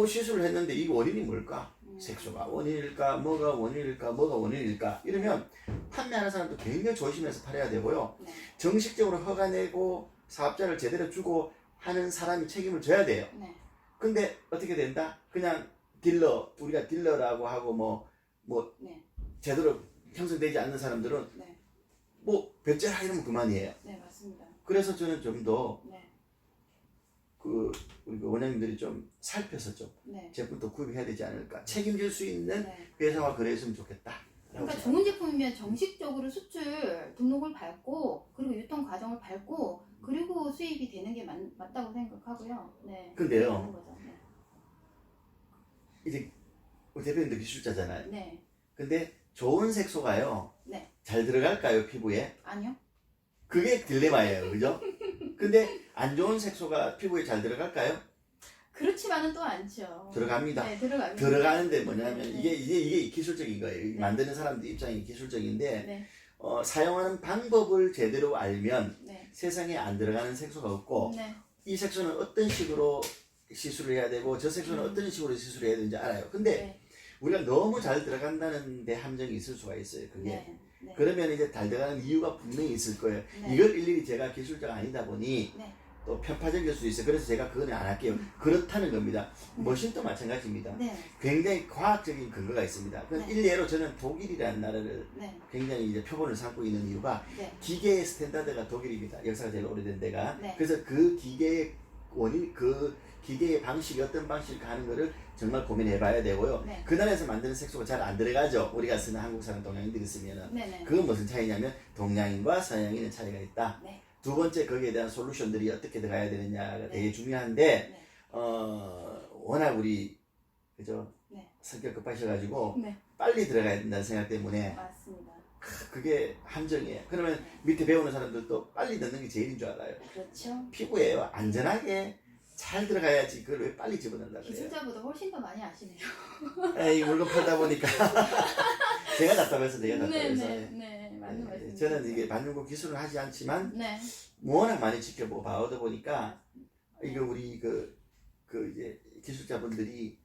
Speaker 1: 시술을 했는데 이 원인이 뭘까? 색소가 원인일까? 뭐가 원인일까? 이러면 판매하는 사람도 굉장히 조심해서 팔아야 되고요.
Speaker 2: 네.
Speaker 1: 정식적으로 허가 내고 사업자를 제대로 주고 하는 사람이 책임을 져야 돼요.
Speaker 2: 네.
Speaker 1: 근데 어떻게 된다? 그냥 우리가 딜러라고 하고
Speaker 2: 네.
Speaker 1: 제대로 형성되지 않는 사람들은
Speaker 2: 네.
Speaker 1: 별죄라 이러면 그만이에요.
Speaker 2: 네, 맞습니다.
Speaker 1: 그래서 저는 좀 더
Speaker 2: 네.
Speaker 1: 우리 원장님들이 좀 살펴서 좀
Speaker 2: 네.
Speaker 1: 제품도 구입해야 되지 않을까. 책임질 수 있는
Speaker 2: 네.
Speaker 1: 회사와 거래했으면 좋겠다.
Speaker 2: 그러니까 좋은 제품이면 정식적으로 수출 등록을 밟고 그리고 유통 과정을 밟고 그리고 수입이 되는 게 맞다고 생각하고요. 네.
Speaker 1: 근데요.
Speaker 2: 맞는 거죠. 네.
Speaker 1: 이제 우리 대표님도 기술자잖아요.
Speaker 2: 네.
Speaker 1: 근데 좋은 색소가요.
Speaker 2: 네.
Speaker 1: 잘 들어갈까요, 피부에?
Speaker 2: 아니요.
Speaker 1: 그게 딜레마예요. 그죠? 근데 안 좋은 색소가 피부에 잘 들어갈까요?
Speaker 2: 그렇지만은 또 않죠.
Speaker 1: 들어갑니다.
Speaker 2: 네, 들어갑니다.
Speaker 1: 들어가는데 뭐냐면
Speaker 2: 네.
Speaker 1: 이게 기술적인 거예요.
Speaker 2: 네.
Speaker 1: 만드는 사람들 입장이 기술적인데
Speaker 2: 네.
Speaker 1: 사용하는 방법을 제대로 알면
Speaker 2: 네.
Speaker 1: 세상에 안 들어가는 색소가 없고
Speaker 2: 네.
Speaker 1: 이 색소는 어떤 식으로 시술을 해야 되고 저 색소는 어떤 식으로 시술을 해야 되는지 알아요. 근데
Speaker 2: 네.
Speaker 1: 우리가 너무 잘 들어간다는 데 함정이 있을 수가 있어요. 그게.
Speaker 2: 네. 네.
Speaker 1: 그러면 이제 잘 들어가는 이유가 분명히 있을 거예요.
Speaker 2: 네.
Speaker 1: 이걸 일일이 제가 기술자가 아니다 보니
Speaker 2: 네.
Speaker 1: 또 편파적일 수 있어요. 그래서 제가 그거는 안 할게요. 그렇다는 겁니다. 머신도 마찬가지입니다.
Speaker 2: 네.
Speaker 1: 굉장히 과학적인 근거가 있습니다. 그
Speaker 2: 네.
Speaker 1: 일례로 저는 독일이라는 나라를
Speaker 2: 네.
Speaker 1: 굉장히 이제 표본을 삼고 있는 이유가
Speaker 2: 네.
Speaker 1: 기계의 스탠다드가 독일입니다. 역사가 제일 오래된 데가.
Speaker 2: 네.
Speaker 1: 그래서 그 기계의 그 기계의 방식이 어떤 방식을 가는 거를 정말 고민해 봐야 되고요.
Speaker 2: 네.
Speaker 1: 그 나라에서 만드는 색소가 잘 안 들어가죠. 우리가 쓰는 한국 사람 동양인들이 쓰면은.
Speaker 2: 네.
Speaker 1: 그건 무슨 차이냐면 동양인과 서양인의 차이가 있다.
Speaker 2: 네.
Speaker 1: 두 번째 거기에 대한 솔루션들이 어떻게 들어가야 되느냐가
Speaker 2: 네.
Speaker 1: 되게 중요한데
Speaker 2: 네.
Speaker 1: 워낙 우리 그죠?
Speaker 2: 네.
Speaker 1: 성격 급하셔가지고
Speaker 2: 네.
Speaker 1: 빨리 들어가야 된다는 생각 때문에
Speaker 2: 맞습니다.
Speaker 1: 그게 함정이에요. 그러면 밑에 배우는 사람들도 빨리 넣는 게 제일인 줄 알아요.
Speaker 2: 그렇죠.
Speaker 1: 피부에요. 안전하게 잘 들어가야지 그걸 왜 빨리 집어넣으려고 그래요.
Speaker 2: 기술자보다 훨씬 더 많이 아시네요.
Speaker 1: 에이 물건 팔다 보니까 제가 답답해서 내가 답답해서
Speaker 2: 네. 맞는 말씀.
Speaker 1: 저는 이게 반영구 기술을 하지 않지만
Speaker 2: 네.
Speaker 1: 워낙 많이 지켜보고 봐오다 보니까 이거 우리 그 이제 기술자분들이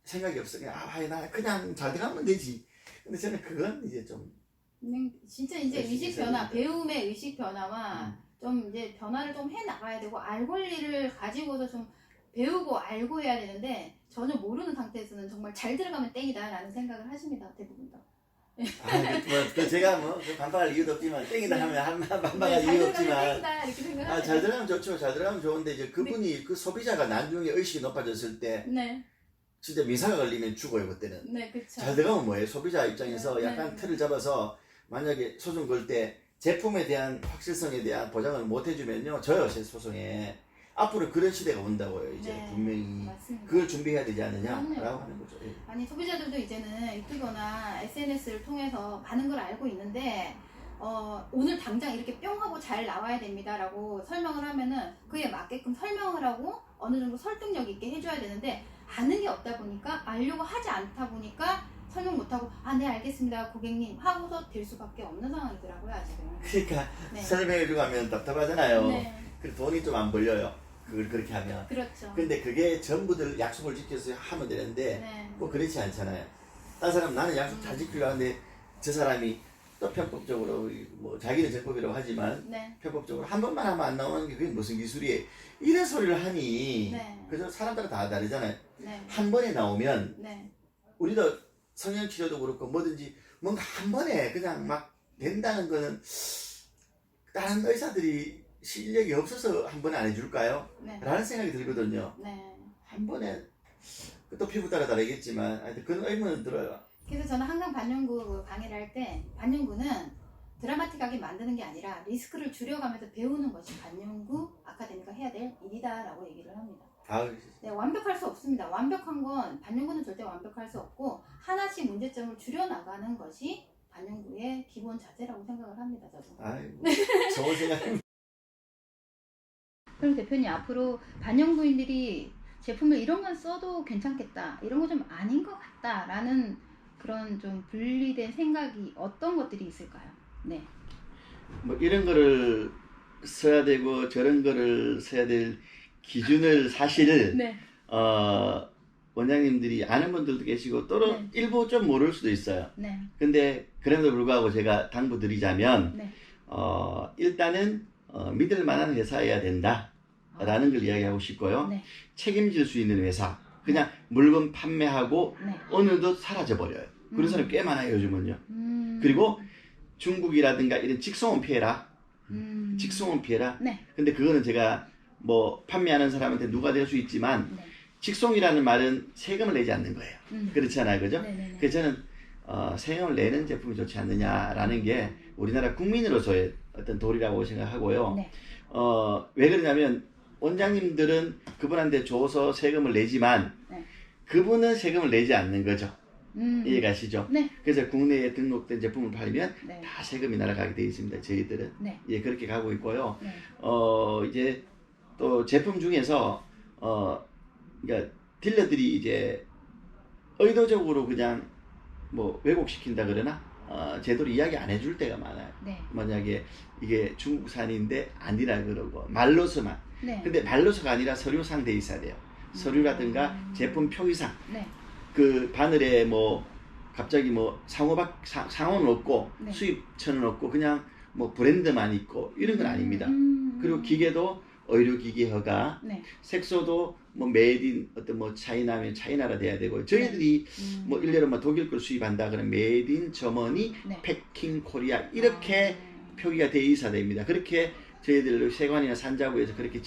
Speaker 1: 생각이 없어. 나 그냥 잘 들어가면 되지. 근데 저는 그건 이제 좀
Speaker 2: 진짜 이제
Speaker 1: 열심히
Speaker 2: 의식
Speaker 1: 있어야
Speaker 2: 변화,
Speaker 1: 된다.
Speaker 2: 배움의 의식 변화와 좀 이제 변화를 좀 해 나가야 되고 알 권리를 가지고서 좀 배우고 알고 해야 되는데 전혀 모르는 상태에서는 정말 잘 들어가면 땡이다라는 생각을 하십니다. 대부분 다.
Speaker 1: 제가 반박할 이유도 없지만 땡이다 하면 반박할
Speaker 2: 잘
Speaker 1: 이유
Speaker 2: 들어가면
Speaker 1: 없지만
Speaker 2: 땡이다 이렇게 생각하세요.
Speaker 1: 잘 들어가면 좋죠. 잘 들어가면 좋은데 이제 그분이 그 소비자가 나중에 의식이 높아졌을 때
Speaker 2: 네,
Speaker 1: 진짜 미사가 걸리면 죽어요 그때는.
Speaker 2: 네, 그렇죠.
Speaker 1: 잘 들어가면 뭐예요? 소비자 입장에서
Speaker 2: 네,
Speaker 1: 약간
Speaker 2: 네.
Speaker 1: 틀을 잡아서 만약에 소송 걸 때 제품에 대한 확실성에 대한 보장을 못 해주면요 져요 제 소송에. 앞으로 그런 시대가 온다고요 이제
Speaker 2: 네,
Speaker 1: 분명히.
Speaker 2: 맞습니다.
Speaker 1: 그걸 준비해야 되지 않느냐라고
Speaker 2: 그럼요.
Speaker 1: 하는 거죠. 예.
Speaker 2: 아니 소비자들도 이제는 유튜버나 SNS를 통해서 많은 걸 알고 있는데 오늘 당장 이렇게 뿅 하고 잘 나와야 됩니다라고 설명을 하면은 그에 맞게끔 설명을 하고 어느 정도 설득력 있게 해줘야 되는데 아는 게 없다 보니까 알려고 하지 않다 보니까 설명 못하고 네 알겠습니다 고객님 하고서 될 수밖에 없는 상황이더라고요 아직은.
Speaker 1: 그러니까
Speaker 2: 네.
Speaker 1: 설명해주고 하면 답답하잖아요.
Speaker 2: 네,
Speaker 1: 그 돈이 좀 안 벌려요. 그걸 그렇게 하면.
Speaker 2: 그렇죠.
Speaker 1: 근데 그게 전부들 약속을 지켜서 하면 되는데
Speaker 2: 네,
Speaker 1: 뭐 그렇지 않잖아요. 다른 사람 나는 약속 잘 지키려고 하는데 저 사람이 또 편법적으로 뭐 자기는 정법이라고 하지만
Speaker 2: 네,
Speaker 1: 편법적으로 한 번만 하면 안 나오는 게 그게 무슨 기술이에요. 이런 소리를 하니
Speaker 2: 네.
Speaker 1: 그래서 사람들은 다 다르잖아요.
Speaker 2: 네,
Speaker 1: 한 번에 나오면
Speaker 2: 네,
Speaker 1: 우리도 성형치료도 그렇고 뭐든지 뭔가 한 번에 그냥 막 된다는 거는 다른 의사들이 실력이 없어서 한 번에 안 해줄까요?
Speaker 2: 네,
Speaker 1: 라는 생각이 들거든요.
Speaker 2: 네.
Speaker 1: 한 번에 또 피부 따라 다르겠지만 하여튼 그런 의문은 들어요.
Speaker 2: 그래서 저는 항상 반영구 강의를 할 때 반영구는 드라마틱하게 만드는 게 아니라 리스크를 줄여가면서 배우는 것이 반영구 아카데미가 해야 될 일이다라고 얘기를 합니다. 네, 완벽할 수 없습니다. 완벽한 건 반영구는 절대 완벽할 수 없고 하나씩 문제점을 줄여나가는 것이 반영구의 기본 자세라고 생각을 합니다. 저도.
Speaker 1: 아이고, 좋은 생각.
Speaker 2: 그럼 대표님 앞으로 반영구인들이 제품을 이런 건 써도 괜찮겠다, 이런 거 좀 아닌 것 같다라는 그런 좀 분리된 생각이 어떤 것들이 있을까요? 네.
Speaker 1: 뭐 이런 거를 써야 되고 저런 거를 써야 될 기준을 사실
Speaker 2: 네.
Speaker 1: 원장님들이 아는 분들도 계시고 또
Speaker 2: 네.
Speaker 1: 일부 좀 모를 수도 있어요.
Speaker 2: 네.
Speaker 1: 근데 그럼에도 불구하고 제가 당부드리자면
Speaker 2: 네.
Speaker 1: 일단은 믿을 만한 회사여야 된다 라는 걸 이야기하고 싶고요.
Speaker 2: 네.
Speaker 1: 책임질 수 있는 회사, 그냥 물건 판매하고
Speaker 2: 네.
Speaker 1: 어느덧 사라져 버려요. 그런 사람이 꽤 많아요 요즘은요. 그리고 중국이라든가 이런 직송은 피해라. 직송은 피해라.
Speaker 2: 네.
Speaker 1: 근데 그거는 제가 뭐 판매하는 사람한테 누가 될 수 있지만
Speaker 2: 네.
Speaker 1: 직송이라는 말은 세금을 내지 않는 거예요. 그렇잖아요, 그죠?
Speaker 2: 네네네.
Speaker 1: 그래서 저는 세금을 내는 제품이 좋지 않느냐라는 게 우리나라 국민으로서의 어떤 도리라고 생각하고요.
Speaker 2: 네.
Speaker 1: 왜 그러냐면 원장님들은 그분한테 줘서 세금을 내지만
Speaker 2: 네.
Speaker 1: 그분은 세금을 내지 않는 거죠. 이해가시죠?
Speaker 2: 네.
Speaker 1: 그래서 국내에 등록된 제품을 팔면
Speaker 2: 네.
Speaker 1: 다 세금이 날아가게 되어 있습니다. 저희들은.
Speaker 2: 네.
Speaker 1: 예, 그렇게 가고 있고요.
Speaker 2: 네.
Speaker 1: 이제 또 제품 중에서 그러니까 딜러들이 이제 의도적으로 그냥 뭐 왜곡시킨다 그러나 제대로 이야기 안 해줄 때가 많아요.
Speaker 2: 네.
Speaker 1: 만약에 이게 중국산인데 아니라 그러고 말로서만.
Speaker 2: 네.
Speaker 1: 근데 말로서가 아니라 서류상 돼 있어야 돼요. 서류라든가 제품 표기상.
Speaker 2: 네.
Speaker 1: 그 바늘에 뭐 갑자기 뭐 상호는 없고
Speaker 2: 네.
Speaker 1: 수입처는 없고 그냥 뭐 브랜드만 있고 이런 건 아닙니다. 그리고 기계도 의료기기 허가,
Speaker 2: 네.
Speaker 1: 색소도 뭐 메이드인 어떤 뭐 차이나면 차이나라 돼야 되고 저희들이 뭐 일례로 뭐 독일 걸 수입한다 그러면 메이드인 저머니
Speaker 2: 네.
Speaker 1: 패킹 코리아 이렇게 표기가 돼 있어야 됩니다. 그렇게 저희들 세관이나 산자부에서 그렇게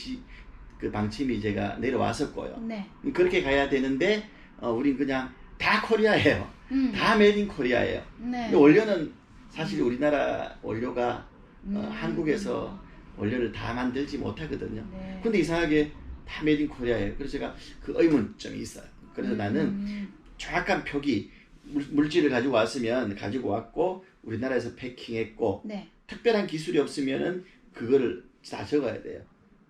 Speaker 1: 그 방침이 제가 내려왔었고요.
Speaker 2: 네.
Speaker 1: 그렇게 가야 되는데 우린 그냥 다 코리아예요. 다 메이드 인 코리아예요.
Speaker 2: 네.
Speaker 1: 원료는 사실 우리나라 원료가 한국에서 원료를 다 만들지 못하거든요.
Speaker 2: 네.
Speaker 1: 근데 이상하게 다 메이드 인 코리아예요. 그래서 제가 그 의문점이 있어요. 그래서 나는 정확한 표기, 물질을 가지고 왔으면 가지고 왔고 우리나라에서 패킹했고
Speaker 2: 네.
Speaker 1: 특별한 기술이 없으면은 그거를 다 적어야 돼요.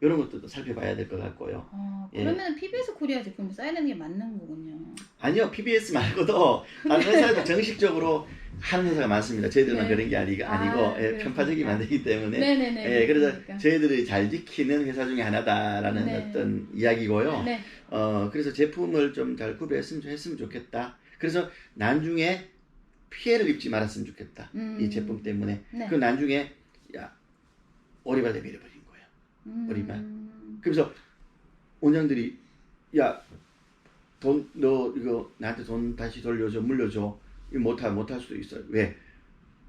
Speaker 1: 이런 것도 살펴봐야 될 것 같고요.
Speaker 2: 그러면 PBS 코리아 제품을 써야 되는 게 맞는 거군요.
Speaker 1: 아니요, PBS 말고도 다른 회사에도 정식적으로 하는 회사가 많습니다. 저희들만
Speaker 2: 네.
Speaker 1: 그런 게 아니고 예, 편파적이면 안 되기 때문에.
Speaker 2: 네네네.
Speaker 1: 예, 그래서
Speaker 2: 그러니까.
Speaker 1: 저희들이 잘 지키는 회사 중에 하나다라는
Speaker 2: 네.
Speaker 1: 어떤 이야기고요.
Speaker 2: 네.
Speaker 1: 그래서 제품을 좀 잘 구별했으면 좋겠다. 그래서 나중에 피해를 입지 말았으면 좋겠다. 이 제품 때문에.
Speaker 2: 네.
Speaker 1: 그 나중에 야 오리발 내밀어버린 거예요. 오리발. 그래서 원장들이 야 너 이거 나한테 돈 다시 돌려줘 물려줘 이거 못할 수도 있어요. 왜?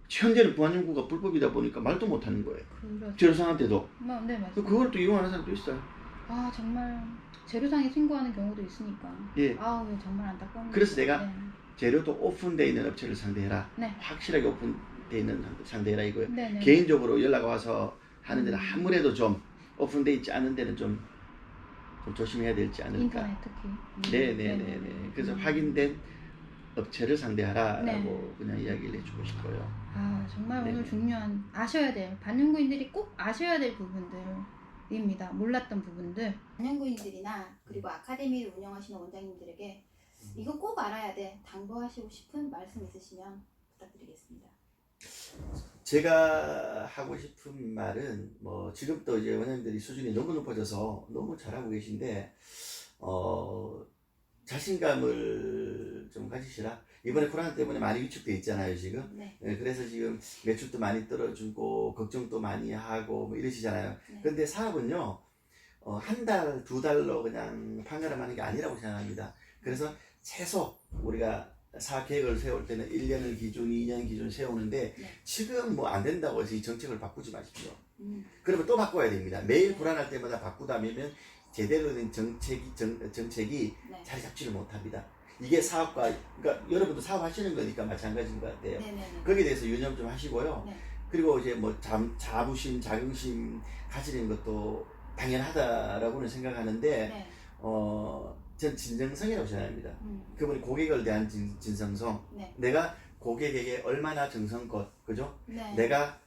Speaker 1: 현재는 부안연구가 불법이다 보니까 말도 못하는 거예요.
Speaker 2: 그렇죠.
Speaker 1: 제로상한테도.
Speaker 2: 네, 맞습니다.
Speaker 1: 그걸 또 이용하는 사람도 있어요.
Speaker 2: 아 정말 제로상에 신고하는 경우도 있으니까.
Speaker 1: 예.
Speaker 2: 아우 정말 안타까운.
Speaker 1: 그래서 내가
Speaker 2: 네.
Speaker 1: 재료도 오픈되어 있는 업체를 상대해라.
Speaker 2: 네.
Speaker 1: 확실하게 오픈되어 있는 상대해라 이거예요.
Speaker 2: 네네.
Speaker 1: 개인적으로 연락 와서 하는 데는 아무래도 좀 오픈되어 있지 않은 데는 좀 조심해야 될지 않을까.
Speaker 2: 인터넷 특히.
Speaker 1: 네네네네. 그래서 확인된 업체를 상대하라라고
Speaker 2: 네.
Speaker 1: 그냥 이야기를 해주고 싶어요.
Speaker 2: 아 정말
Speaker 1: 네.
Speaker 2: 오늘 중요한 아셔야 될 반영구인들이 꼭 아셔야 될 부분들입니다. 몰랐던 부분들. 반영구인들이나 그리고 아카데미를 운영하시는 원장님들에게 이거 꼭 알아야 돼 당부하시고 싶은 말씀 있으시면 부탁드리겠습니다.
Speaker 1: 제가 하고 싶은 말은 뭐 지금도 이제 원장님들이 수준이 너무 높아져서 너무 잘하고 계신데 자신감을 좀 가지시라. 이번에 코로나 때문에 많이 위축돼 있잖아요 지금.
Speaker 2: 네.
Speaker 1: 네, 그래서 지금 매출도 많이 떨어지고 걱정도 많이 하고 뭐 이러시잖아요.
Speaker 2: 네.
Speaker 1: 근데 사업은요 한 달, 두 달로 그냥 판가름하는 게 아니라고 생각합니다. 그래서 최소 우리가 사업 계획을 세울 때는 1년을 기준, 2년 기준 세우는데
Speaker 2: 네.
Speaker 1: 지금 뭐 안 된다고 해서 이 정책을 바꾸지 마십시오. 그러면 또 바꿔야 됩니다. 매일 불안할 때마다 바꾸다 보면 제대로 된 정책이
Speaker 2: 네.
Speaker 1: 자리 잡지를 못합니다. 이게 사업과 그러니까 여러분도 사업하시는 거니까 마찬가지인 것 같아요.
Speaker 2: 네네네.
Speaker 1: 거기에 대해서 유념 좀 하시고요.
Speaker 2: 네.
Speaker 1: 그리고 이제 뭐 자부심, 자긍심 가지는 것도 당연하다라고는 생각하는데
Speaker 2: 네.
Speaker 1: 전 진정성이라고 생각합니다.
Speaker 2: 음.
Speaker 1: 그분이 고객을 대한 진정성.
Speaker 2: 네.
Speaker 1: 내가 고객에게 얼마나 정성껏, 그죠?
Speaker 2: 네.
Speaker 1: 내가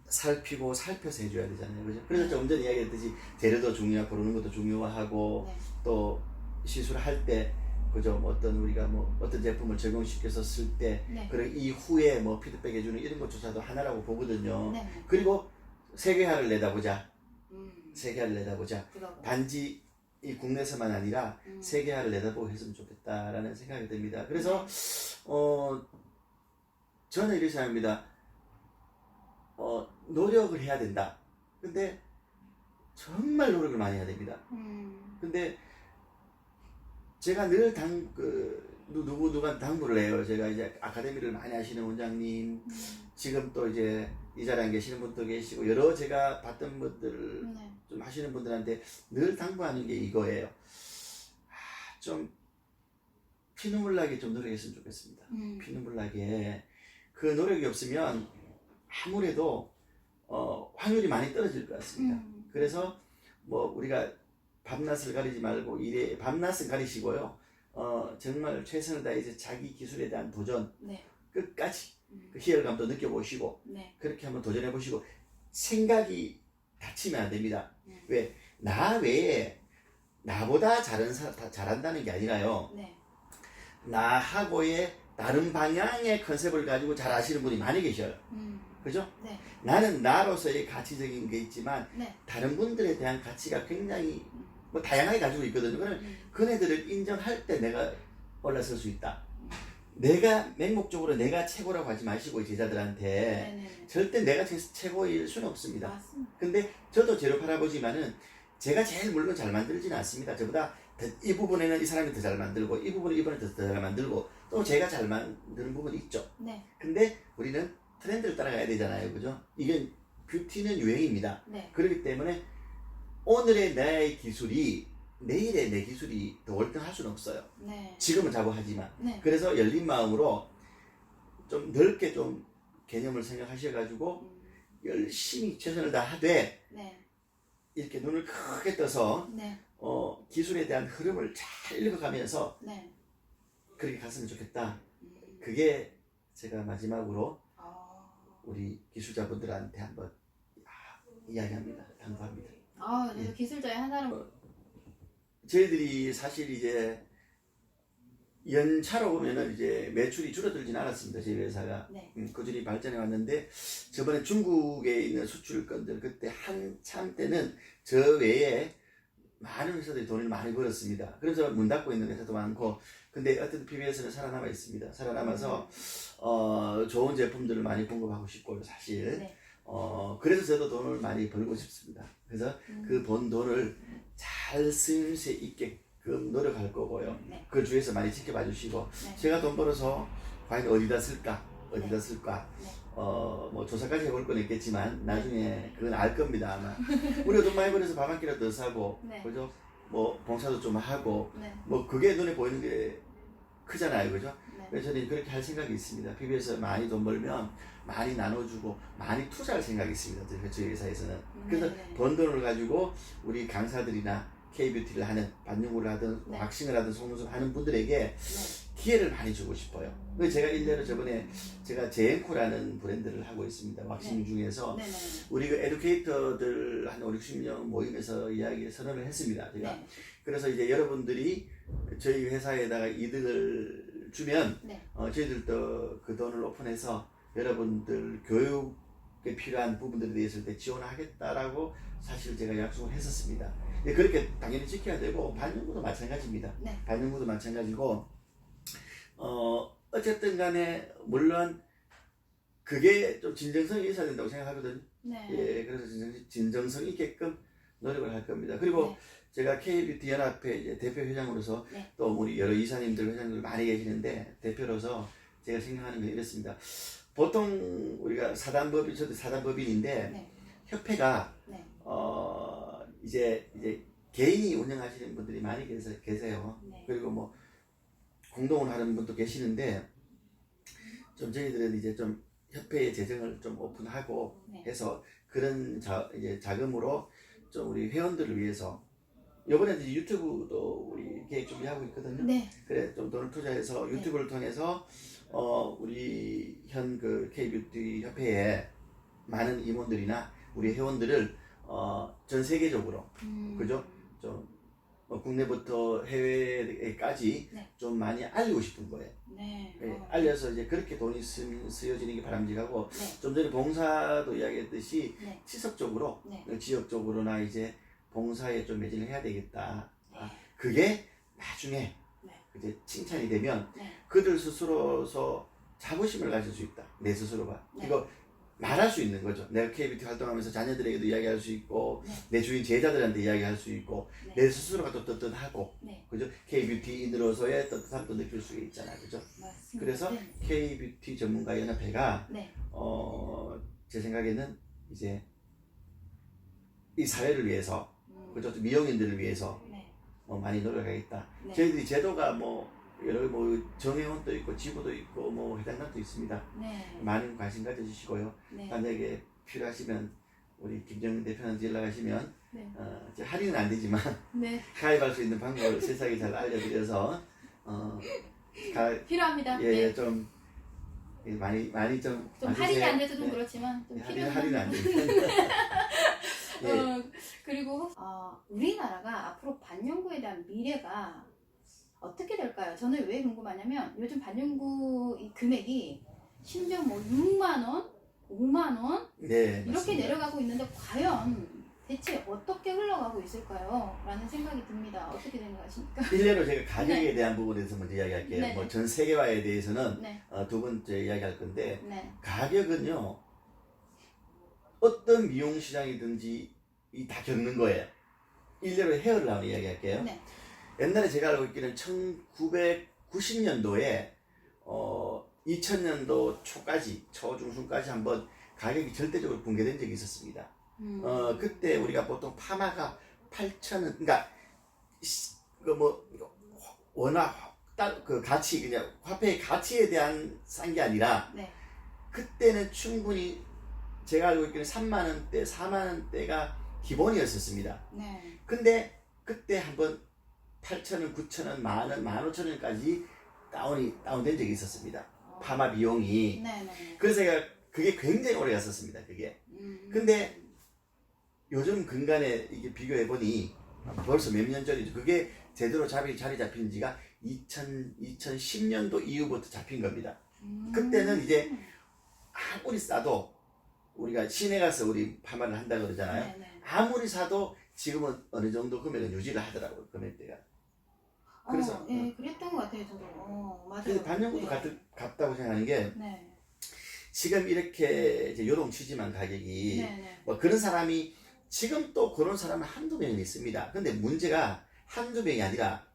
Speaker 1: 살피고 살펴서 해줘야 되잖아요, 그죠? 그래서
Speaker 2: 네.
Speaker 1: 좀 전에 이야기했듯이 재료도 중요하고 고르는 것도 중요하고
Speaker 2: 네.
Speaker 1: 또 시술을 할 때, 그죠? 뭐 어떤 우리가 뭐 어떤 제품을 적용시켜서 쓸 때,
Speaker 2: 네.
Speaker 1: 그리고 이후에 뭐 피드백 해주는 이런 것조차도 하나라고 보거든요.
Speaker 2: 네.
Speaker 1: 그리고 세계화를 내다보자.
Speaker 2: 음.
Speaker 1: 세계화를 내다보자.
Speaker 2: 그거.
Speaker 1: 단지 이 국내에서만 아니라 세계화를 내다보고 했으면 좋겠다라는 생각이 듭니다. 그래서 저는 이렇게 생각합니다. 노력을 해야 된다. 근데 정말 노력을 많이 해야 됩니다. 근데 제가 늘 누구한테 당부를 해요. 제가 이제 아카데미를 많이 하시는 원장님, 지금 또 이제 이 자리에 안 계시는 분도 계시고, 여러 제가 봤던 분들,
Speaker 2: 네.
Speaker 1: 좀 하시는 분들한테 늘 당부하는 게 이거예요. 좀 피눈물 나게 좀 노력했으면 좋겠습니다. 피눈물 나게. 그 노력이 없으면 아무래도 확률이 많이 떨어질 것 같습니다. 그래서 뭐 우리가 밤낮을 가리지 말고 일에 밤낮을 가리시고요. 정말 최선을 다해서 자기 기술에 대한 도전
Speaker 2: 네.
Speaker 1: 끝까지 그 희열감도 느껴보시고
Speaker 2: 네.
Speaker 1: 그렇게 한번 도전해 보시고 생각이 닫히면 안 됩니다. 왜? 나 외에 나보다 잘한다는 게 아니라요.
Speaker 2: 네.
Speaker 1: 나하고의 다른 방향의 컨셉을 가지고 잘 아시는 분이 많이 계셔요. 그죠?
Speaker 2: 네.
Speaker 1: 나는 나로서의 가치적인 게 있지만
Speaker 2: 네.
Speaker 1: 다른 분들에 대한 가치가 굉장히 뭐 다양하게 가지고 있거든요. 그는 그네들을 인정할 때 내가 올라설 수 있다. 내가 맹목적으로 내가 최고라고 하지 마시고 제자들한테
Speaker 2: 네네.
Speaker 1: 절대 내가 최고일 수는 없습니다.
Speaker 2: 맞습니다.
Speaker 1: 근데 저도 제로 할아버지만은 제가 제일 물론 잘 만들지는 않습니다. 저보다 이 부분에는 이 사람이 더 잘 만들고 이 부분은 이번에 더 잘 만들고 또 제가 잘 만드는 부분이 있죠.
Speaker 2: 네.
Speaker 1: 근데 우리는 트렌드를 따라가야 되잖아요. 그죠? 이게 뷰티는 유행입니다.
Speaker 2: 네.
Speaker 1: 그렇기 때문에 오늘의 나의 기술이 내일의 내 기술이 더 월등할 수는 없어요.
Speaker 2: 네.
Speaker 1: 지금은 자부하지만.
Speaker 2: 네.
Speaker 1: 그래서 열린 마음으로 좀 넓게 좀 개념을 생각하셔가지고 열심히 최선을 다하되
Speaker 2: 네.
Speaker 1: 이렇게 눈을 크게 떠서
Speaker 2: 네.
Speaker 1: 기술에 대한 흐름을 잘 읽어가면서
Speaker 2: 네.
Speaker 1: 그렇게 갔으면 좋겠다. 그게 제가 마지막으로 우리 기술자분들한테 한번 이야기합니다. 당부합니다.
Speaker 2: 네. 기술자의 한 사람.
Speaker 1: 저희들이 사실 이제 연차로 보면은 이제 매출이 줄어들진 않았습니다. 저희 회사가.
Speaker 2: 네.
Speaker 1: 꾸준히 발전해 왔는데 저번에 중국에 있는 수출건들 그때 한참 때는 저 외에 많은 회사들이 돈을 많이 벌었습니다. 그래서 문 닫고 있는 회사도 많고 근데 어떤 PBS는 살아남아 있습니다. 살아남아서 좋은 제품들을 많이 공급하고 싶고요. 사실.
Speaker 2: 네.
Speaker 1: 그래서 저도 돈을 많이 벌고 싶습니다. 그래서 그 번 돈을 잘 쓰임새 있게끔 노력할 거고요.
Speaker 2: 네.
Speaker 1: 그 주위에서 많이 지켜봐 주시고
Speaker 2: 네.
Speaker 1: 제가 돈 벌어서 과연 어디다 쓸까? 어디다
Speaker 2: 네.
Speaker 1: 쓸까?
Speaker 2: 네.
Speaker 1: 뭐 조사까지 해볼 건 있겠지만 나중에 그건 알 겁니다 아마. 우리가 돈 많이 벌어서 밥 한 끼라도 더 사고
Speaker 2: 네.
Speaker 1: 그죠? 뭐 봉사도 좀 하고
Speaker 2: 네.
Speaker 1: 뭐 그게 눈에 보이는 게 크잖아요, 그죠?
Speaker 2: 네.
Speaker 1: 그래서 저는 그렇게 할 생각이 있습니다. PB에서 많이 돈 벌면 많이 나눠주고 많이 투자할 생각이 있습니다. 저희 회사에서는. 그래서
Speaker 2: 네.
Speaker 1: 번 돈을 가지고 우리 강사들이나 K뷰티를 하는 반영구를 하든
Speaker 2: 네.
Speaker 1: 왁싱을 하든 속눈썹 하는 분들에게
Speaker 2: 네.
Speaker 1: 기회를 많이 주고 싶어요. 그래서 제가 일례로 저번에 제가 제앵코라는 브랜드를 하고 있습니다. 왁싱
Speaker 2: 네.
Speaker 1: 중에서
Speaker 2: 네. 네.
Speaker 1: 우리 그 에듀케이터들 한 5, 60명 모임에서 이야기 선언을 했습니다. 제가.
Speaker 2: 네.
Speaker 1: 그래서 이제 여러분들이 저희 회사에다가 이득을 주면
Speaker 2: 네.
Speaker 1: 저희들도 그 돈을 오픈해서 여러분들 교육에 필요한 부분들에 대해서 지원하겠다라고 사실 제가 약속을 했었습니다. 그렇게 당연히 지켜야 되고 반영구도 마찬가지입니다.
Speaker 2: 네.
Speaker 1: 반영구도 마찬가지고 어쨌든 간에 물론 그게 좀 진정성이 있어야 된다고 생각하거든요.
Speaker 2: 네.
Speaker 1: 예, 그래서 진정성 있게끔 노력을 할 겁니다. 그리고
Speaker 2: 네.
Speaker 1: 제가 K뷰티 연합회 이제 대표 회장으로서
Speaker 2: 네.
Speaker 1: 또 우리 여러 이사님들 회장님들 많이 계시는데 대표로서 제가 생각하는 건 이렇습니다. 보통 우리가 사단법인 저도 사단법인인데
Speaker 2: 네.
Speaker 1: 협회가
Speaker 2: 네.
Speaker 1: 이제 개인이 운영하시는 분들이 많이 계세요.
Speaker 2: 네.
Speaker 1: 그리고 뭐 공동을 하는 분도 계시는데 좀 저희들은 이제 좀 협회의 재정을 좀 오픈하고
Speaker 2: 네.
Speaker 1: 해서 그런 이제 자금으로 좀 우리 회원들을 위해서 이번에 이제 유튜브도 우리 계획 준비하고 있거든요.
Speaker 2: 네.
Speaker 1: 그래 좀 돈을 투자해서 유튜브를 통해서 우리 현 그 K뷰티 협회에 많은 임원들이나 우리 회원들을 전 세계적으로 그죠? 좀 국내부터 해외까지
Speaker 2: 네.
Speaker 1: 좀 많이 알리고 싶은 거예요.
Speaker 2: 네.
Speaker 1: 예, 알려서 이제 그렇게 돈이 쓰여지는 게 바람직하고
Speaker 2: 네.
Speaker 1: 좀 전에 봉사도 이야기했듯이
Speaker 2: 네.
Speaker 1: 지속적으로
Speaker 2: 네.
Speaker 1: 지역적으로나 이제 봉사에 좀 매진을 해야 되겠다.
Speaker 2: 네.
Speaker 1: 그게 나중에
Speaker 2: 네.
Speaker 1: 이제 칭찬이 되면
Speaker 2: 네.
Speaker 1: 그들 스스로서 자부심을 가질 수 있다. 내 스스로가.
Speaker 2: 네.
Speaker 1: 이거 말할 수 있는 거죠. 내가 K뷰티 활동하면서 자녀들에게도 이야기할 수 있고
Speaker 2: 네.
Speaker 1: 내 주인 제자들한테 이야기할 수 있고
Speaker 2: 네.
Speaker 1: 내 스스로가 또 떳떳하고
Speaker 2: 네.
Speaker 1: 그죠? K뷰티인으로서의 떳떳함도 느낄 수 있잖아요. 그죠?
Speaker 2: 맞습니다.
Speaker 1: 그래서
Speaker 2: 네.
Speaker 1: K뷰티 전문가 연합회가
Speaker 2: 네.
Speaker 1: 제 생각에는 이제 이 사회를 위해서 그죠? 또 미용인들을 위해서
Speaker 2: 네.
Speaker 1: 많이 노력하겠다.
Speaker 2: 네.
Speaker 1: 저희들이 제도가 여러 정회원도 있고 지부도 있고 회장단도 있습니다.
Speaker 2: 네.
Speaker 1: 많은 관심 가져주시고요.
Speaker 2: 네.
Speaker 1: 만약에 필요하시면 우리 김정은 대표한테 연락하시면
Speaker 2: 네.
Speaker 1: 이제 할인은 안 되지만
Speaker 2: 네.
Speaker 1: 가입할 수 있는 방법을 세세하게 잘 알려드려서
Speaker 2: 필요합니다.
Speaker 1: 예,
Speaker 2: 네.
Speaker 1: 좀 많이 좀
Speaker 2: 할인이 안 돼도 좀
Speaker 1: 네.
Speaker 2: 그렇지만 좀
Speaker 1: 할인은 안
Speaker 2: 필요한.
Speaker 1: 됩니다. 예.
Speaker 2: 그리고 우리나라가 앞으로 반영구에 대한 미래가 어떻게 될까요? 저는 왜 궁금하냐면 요즘 반영구 이 금액이 심지어 6만 원, 5만 원
Speaker 1: 네,
Speaker 2: 이렇게
Speaker 1: 맞습니다.
Speaker 2: 내려가고 있는데 과연 대체 어떻게 흘러가고 있을까요? 라는 생각이 듭니다. 어떻게 생각하십니까?
Speaker 1: 일례로 제가 가격에
Speaker 2: 네.
Speaker 1: 대한 부분에 대해서 먼저 이야기할게요.
Speaker 2: 네.
Speaker 1: 전 세계화에 대해서는
Speaker 2: 네.
Speaker 1: 두 번째 이야기할 건데
Speaker 2: 네.
Speaker 1: 가격은요 어떤 미용 시장이든지 다 겪는 거예요. 일례로 헤어를 한번 이야기할게요.
Speaker 2: 네.
Speaker 1: 옛날에 제가 알고 있기는 1990년도에 2000년도 초까지 초중순까지 한번 가격이 절대적으로 붕괴된 적이 있었습니다. 그때 우리가 보통 파마가 8,000원, 그러니까 워낙 그 가치 그냥 화폐의 가치에 대한 싼 게 아니라
Speaker 2: 네.
Speaker 1: 그때는 충분히 제가 알고 있기는 3만 원대, 4만 원대가 기본이었었습니다.
Speaker 2: 네.
Speaker 1: 근데 그때 한번 8,000원, 9,000원, 만원, 15,000원까지 다운된 적이 있었습니다. 파마 비용이.
Speaker 2: 네. 네.
Speaker 1: 그래서 제가 그게 굉장히 오래 갔었습니다. 그게. 근데 요즘 근간에 이게 비교해보니 벌써 몇 년 전이죠. 그게 제대로 자리 잡힌 지가 2010년도 이후부터 잡힌 겁니다. 그때는 이제 아무리 싸도 우리가 시내 가서 우리 파마를 한다 그러잖아요.
Speaker 2: 네, 네.
Speaker 1: 아무리 사도 지금은 어느 정도 금액을 유지를 하더라고요. 금액대가. 그래서
Speaker 2: 예, 그랬던 것 같아요, 저도. 맞아요.
Speaker 1: 그래서 반영구도
Speaker 2: 네.
Speaker 1: 같다고 생각하는 게
Speaker 2: 네.
Speaker 1: 지금 이렇게 이제 요동치지만 가격이
Speaker 2: 네.
Speaker 1: 그런 사람이 지금 또 그런 사람은 한두 명이 있습니다. 근데 문제가 한두 명이 아니라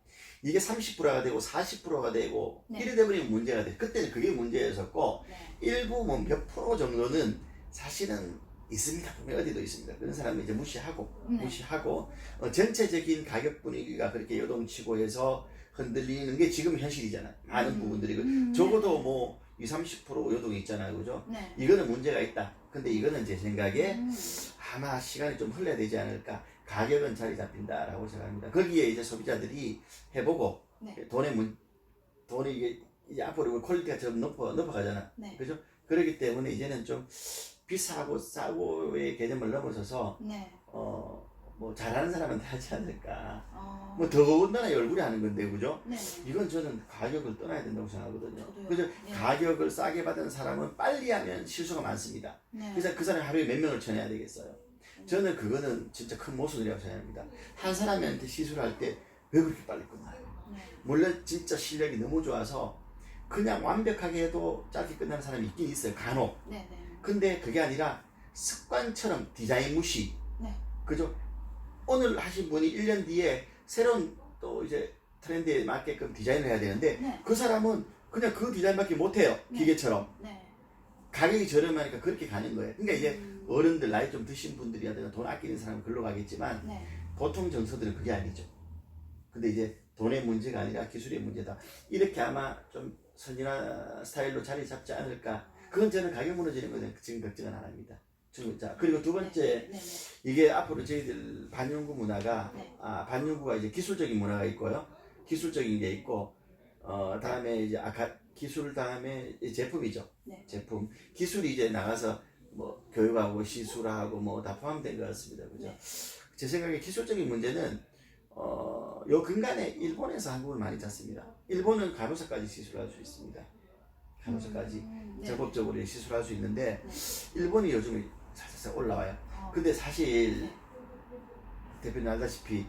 Speaker 1: 이게 30%가 되고 40%가 되고
Speaker 2: 네.
Speaker 1: 이래 돼버리면 문제가 돼. 그때는 그게 문제였었고
Speaker 2: 네.
Speaker 1: 일부 몇 프로 정도는 사실은 있습니다. 분명 어디도 있습니다. 그런 사람은 이제 무시하고 전체적인 가격 분위기가 그렇게 요동치고 해서 흔들리는 게 지금 현실이잖아요. 많은 부분들이 적어도 20, 30% 요동이 있잖아요. 그죠?
Speaker 2: 네.
Speaker 1: 이거는 문제가 있다. 근데 이거는 제 생각에 아마 시간이 좀 흘러야 되지 않을까. 가격은 자리 잡힌다라고 생각합니다. 거기에 이제 소비자들이 해보고
Speaker 2: 네.
Speaker 1: 돈이 이제 앞으로 퀄리티가 좀 높아가잖아.
Speaker 2: 네.
Speaker 1: 그죠? 그렇기 때문에 이제는 좀 비싸고 싸고의 개념을 넘어서서
Speaker 2: 네.
Speaker 1: 잘하는 사람한테 하지 않을까.
Speaker 2: 어.
Speaker 1: 더군다나 얼굴이 하는 건데, 그죠?
Speaker 2: 네.
Speaker 1: 이건 저는 가격을 떠나야 된다고 생각하거든요.
Speaker 2: 저도요.
Speaker 1: 그죠?
Speaker 2: 네.
Speaker 1: 가격을 싸게 받은 사람은 빨리 하면 실수가 많습니다.
Speaker 2: 네.
Speaker 1: 그래서 그 사람이 하루에 몇 명을 쳐내야 되겠어요. 저는 그거는 진짜 큰 모순이라고 생각합니다. 한 사람한테 시술을 할 때 왜 그렇게 빨리 끝나요?
Speaker 2: 네.
Speaker 1: 물론 진짜 실력이 너무 좋아서 그냥 완벽하게 해도 짧게 끝나는 사람이 있긴 있어요. 간혹.
Speaker 2: 네. 네.
Speaker 1: 근데 그게 아니라 습관처럼 디자인 무시.
Speaker 2: 네.
Speaker 1: 그죠? 오늘 하신 분이 1년 뒤에 새로운 또 이제 트렌드에 맞게끔 디자인을 해야 되는데
Speaker 2: 네.
Speaker 1: 그 사람은 그냥 그 디자인밖에 못해요.
Speaker 2: 네.
Speaker 1: 기계처럼.
Speaker 2: 네.
Speaker 1: 가격이 저렴하니까 그렇게 가는 거예요. 그러니까 이제 어른들 나이 좀 드신 분들이라든가 돈 아끼는 사람은 글로 가겠지만
Speaker 2: 네.
Speaker 1: 보통 정서들은 그게 아니죠. 근데 이제 돈의 문제가 아니라 기술의 문제다. 이렇게 아마 좀 선진화 스타일로 자리 잡지 않을까. 그건 저는 가격 무너지는 것은 지금 걱정은 안 합니다. 자, 그리고 두 번째, 이게 앞으로 저희들 반영구 문화가, 반영구가 이제 기술적인 문화가 있고요. 기술적인 게 있고, 다음에 이제 기술 다음에 제품이죠. 제품. 기술이 이제 나가서 뭐 교육하고 시술하고 뭐 다 포함된 것 같습니다. 그죠? 제 생각에 기술적인 문제는, 요 근간에 일본에서 한국을 많이 짰습니다. 일본은 간호사까지 시술할 수 있습니다. 간호사까지 적법적으로 시술할 수 있는데, 일본이 요즘 살짝 올라와요. 근데 사실 대표님 알다시피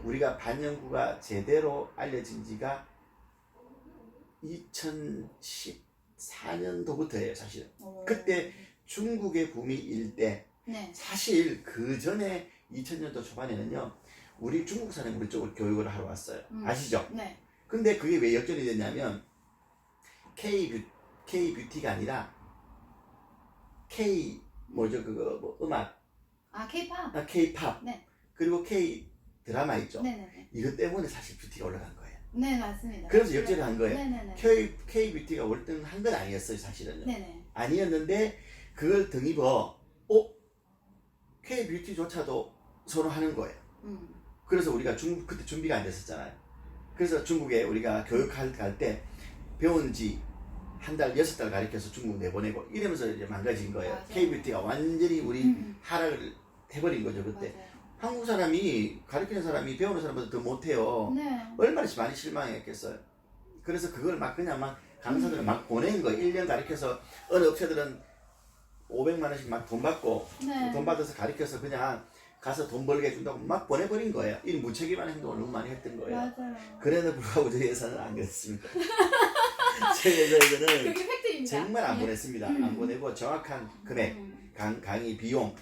Speaker 1: 우리가 반영구가 제대로 알려진 지가 2014년도부터예요, 사실은. 그때 중국의 붐이 때 사실 그 전에 2000년도 초반에는요, 우리 중국 사람이 우리 쪽으로 교육을 하러 왔어요. 아시죠? 근데 그게 왜 역전이 됐냐면 K-뷰티가 아니라 뭐죠, 그거 뭐 음악,
Speaker 2: K-pop.
Speaker 1: K-팝, 그리고 K 드라마 있죠. 이것 때문에 사실 뷰티가 올라간 거예요.
Speaker 2: 네, 맞습니다.
Speaker 1: 그래서 역전을 한 거예요.
Speaker 2: 네네네.
Speaker 1: K-뷰티가 월등한 건 아니었어요, 사실은요.
Speaker 2: 네네.
Speaker 1: 아니었는데 그걸 등입어 K-뷰티조차도 선호하는 거예요. 그래서 우리가 그때 준비가 안 됐었잖아요. 그래서 중국에 우리가 교육할 때 배운 지 한 달, 6달 가르쳐서 중국 내보내고 이러면서 이제 망가진 거예요.
Speaker 2: 맞아요.
Speaker 1: K-뷰티가 완전히 우리 하락을 해버린 거죠, 그때.
Speaker 2: 맞아요.
Speaker 1: 한국 사람이, 가르치는 사람이 배우는 사람보다 더 못해요.
Speaker 2: 네.
Speaker 1: 얼마나 많이 실망했겠어요. 그래서 그걸 막 그냥 막 강사들을 막 보낸 거예요. 1년 가르쳐서 어느 업체들은 500만 원씩 막 돈 받고 돈 받아서 가르쳐서 그냥 가서 돈 벌게 해준다고 막 보내버린 거예요. 이 무책임한 행동을 너무 많이 했던 거예요.
Speaker 2: 맞아요.
Speaker 1: 그래도 불구하고 저희 회사는 안 그랬습니다. 저희 회사에서는
Speaker 2: 그게 팩트입니다.
Speaker 1: 정말 안 보냈습니다. 안 보내고 정확한 금액, 강의 비용,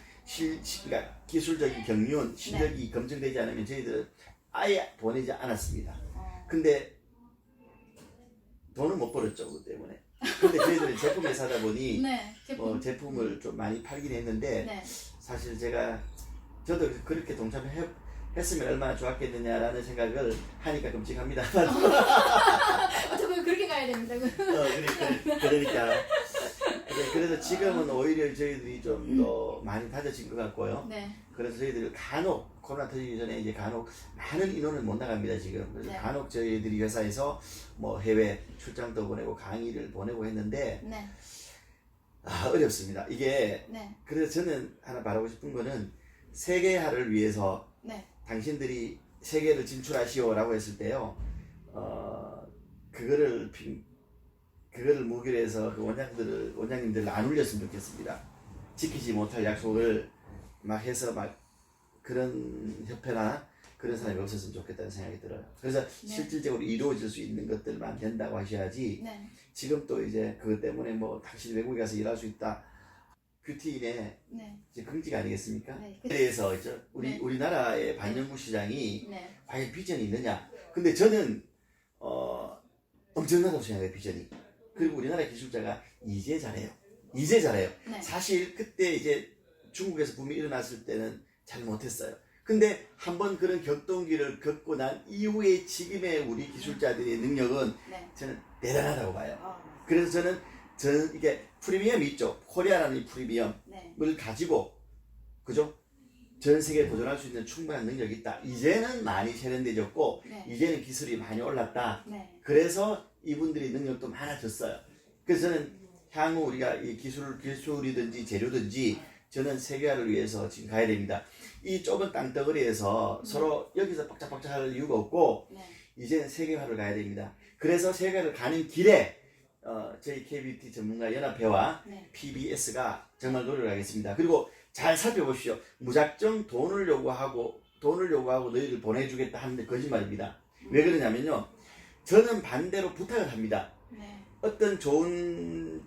Speaker 1: 그러니까 기술적인 경륜, 실력이 검증되지 않으면 저희들은 아예 보내지 않았습니다. 근데 돈은 못 벌었죠, 그 때문에. 근데 저희들은 제품 회사다 보니 제품을 좀 많이 팔긴 했는데 사실 저도 그렇게 동참했으면 얼마나 좋았겠느냐라는 생각을 하니까 끔찍합니다.
Speaker 2: 저도 그렇게 가야 됩니다.
Speaker 1: 그러니까. 그래서 지금은 오히려 저희들이 좀 더 많이 다져진 것 같고요. 그래서 저희들이 간혹 코로나 터지기 전에 이제 간혹 많은 인원을 못 나갑니다, 지금. 그래서 간혹 저희들이 회사에서 뭐 해외 출장도 보내고 강의를 보내고 했는데 어렵습니다. 이게 그래서 저는 하나 말하고 싶은 거는 세계화를 위해서 당신들이 세계를 진출하시오라고 했을 때요. 그거를 무기로 해서 그 원장님들을 안 울렸으면 좋겠습니다. 지키지 못할 약속을 막 해서 막 그런 협회나 그런 사람이 없었으면 좋겠다는 생각이 들어요. 그래서 실질적으로 이루어질 수 있는 것들만 된다고 하셔야지. 지금 또 이제 그것 때문에 뭐 당신 외국에 가서 일할 수 있다. 뷰티인의 이제 긍지가 아니겠습니까? 그래서 우리나라의 반영구 시장이 과연 비전이 있느냐? 근데 저는 엄청나다고 생각해요, 비전이. 그리고 우리나라 기술자가 이제 잘해요. 사실 그때 이제 중국에서 붐이 일어났을 때는 잘 못했어요. 근데 한번 그런 격동기를 겪고 난 이후에 지금의 우리 기술자들의 능력은 저는 대단하다고 봐요. 그래서 저는 이게 프리미엄이 있죠. 코리아라는 이 프리미엄을 가지고, 그죠? 전 세계에 도전할 수 있는 충분한 능력이 있다. 이제는 많이 세련되졌고, 이제는 기술이 많이 올랐다. 그래서 이분들의 능력도 많아졌어요. 그래서 저는 향후 우리가 이 기술이든지 재료든지 저는 세계화를 위해서 지금 가야 됩니다. 이 좁은 땅덩어리에서 서로 여기서 빡짝빡짝 할 이유가 없고, 이제는 세계화를 가야 됩니다. 그래서 세계화를 가는 길에 저희 K-뷰티 전문가 연합회와 PBS가 정말 노력을 하겠습니다. 그리고 잘 살펴보십시오. 무작정 돈을 요구하고 너희들 보내주겠다 하는데 거짓말입니다. 왜 그러냐면요. 저는 반대로 부탁을 합니다. 어떤 좋은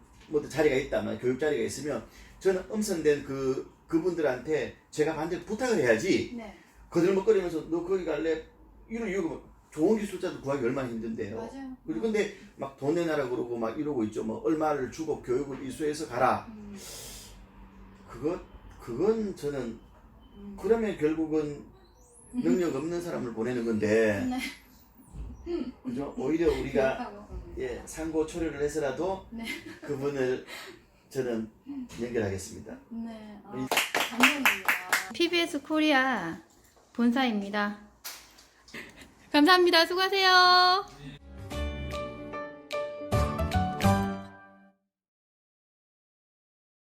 Speaker 1: 자리가 있다면, 교육 자리가 있으면 저는 엄선된 그분들한테 제가 반대로 부탁을 해야지. 거들먹거리면서 너 거기 갈래? 이러고 좋은 기술자들 구하기 얼마나 힘든데요.
Speaker 2: 맞아요.
Speaker 1: 근데 막 돈 내놔라 그러고 막 이러고 있죠. 뭐 얼마를 주고 교육을 이수해서 가라. 그건 저는 그러면 결국은 능력 없는 사람을 보내는 건데 그죠? 오히려 우리가 예, 상고 초려를 해서라도
Speaker 2: 네.
Speaker 1: 그분을 저는 연결하겠습니다.
Speaker 2: 네. 감사합니다. PBS 코리아 본사입니다. 감사합니다. 수고하세요.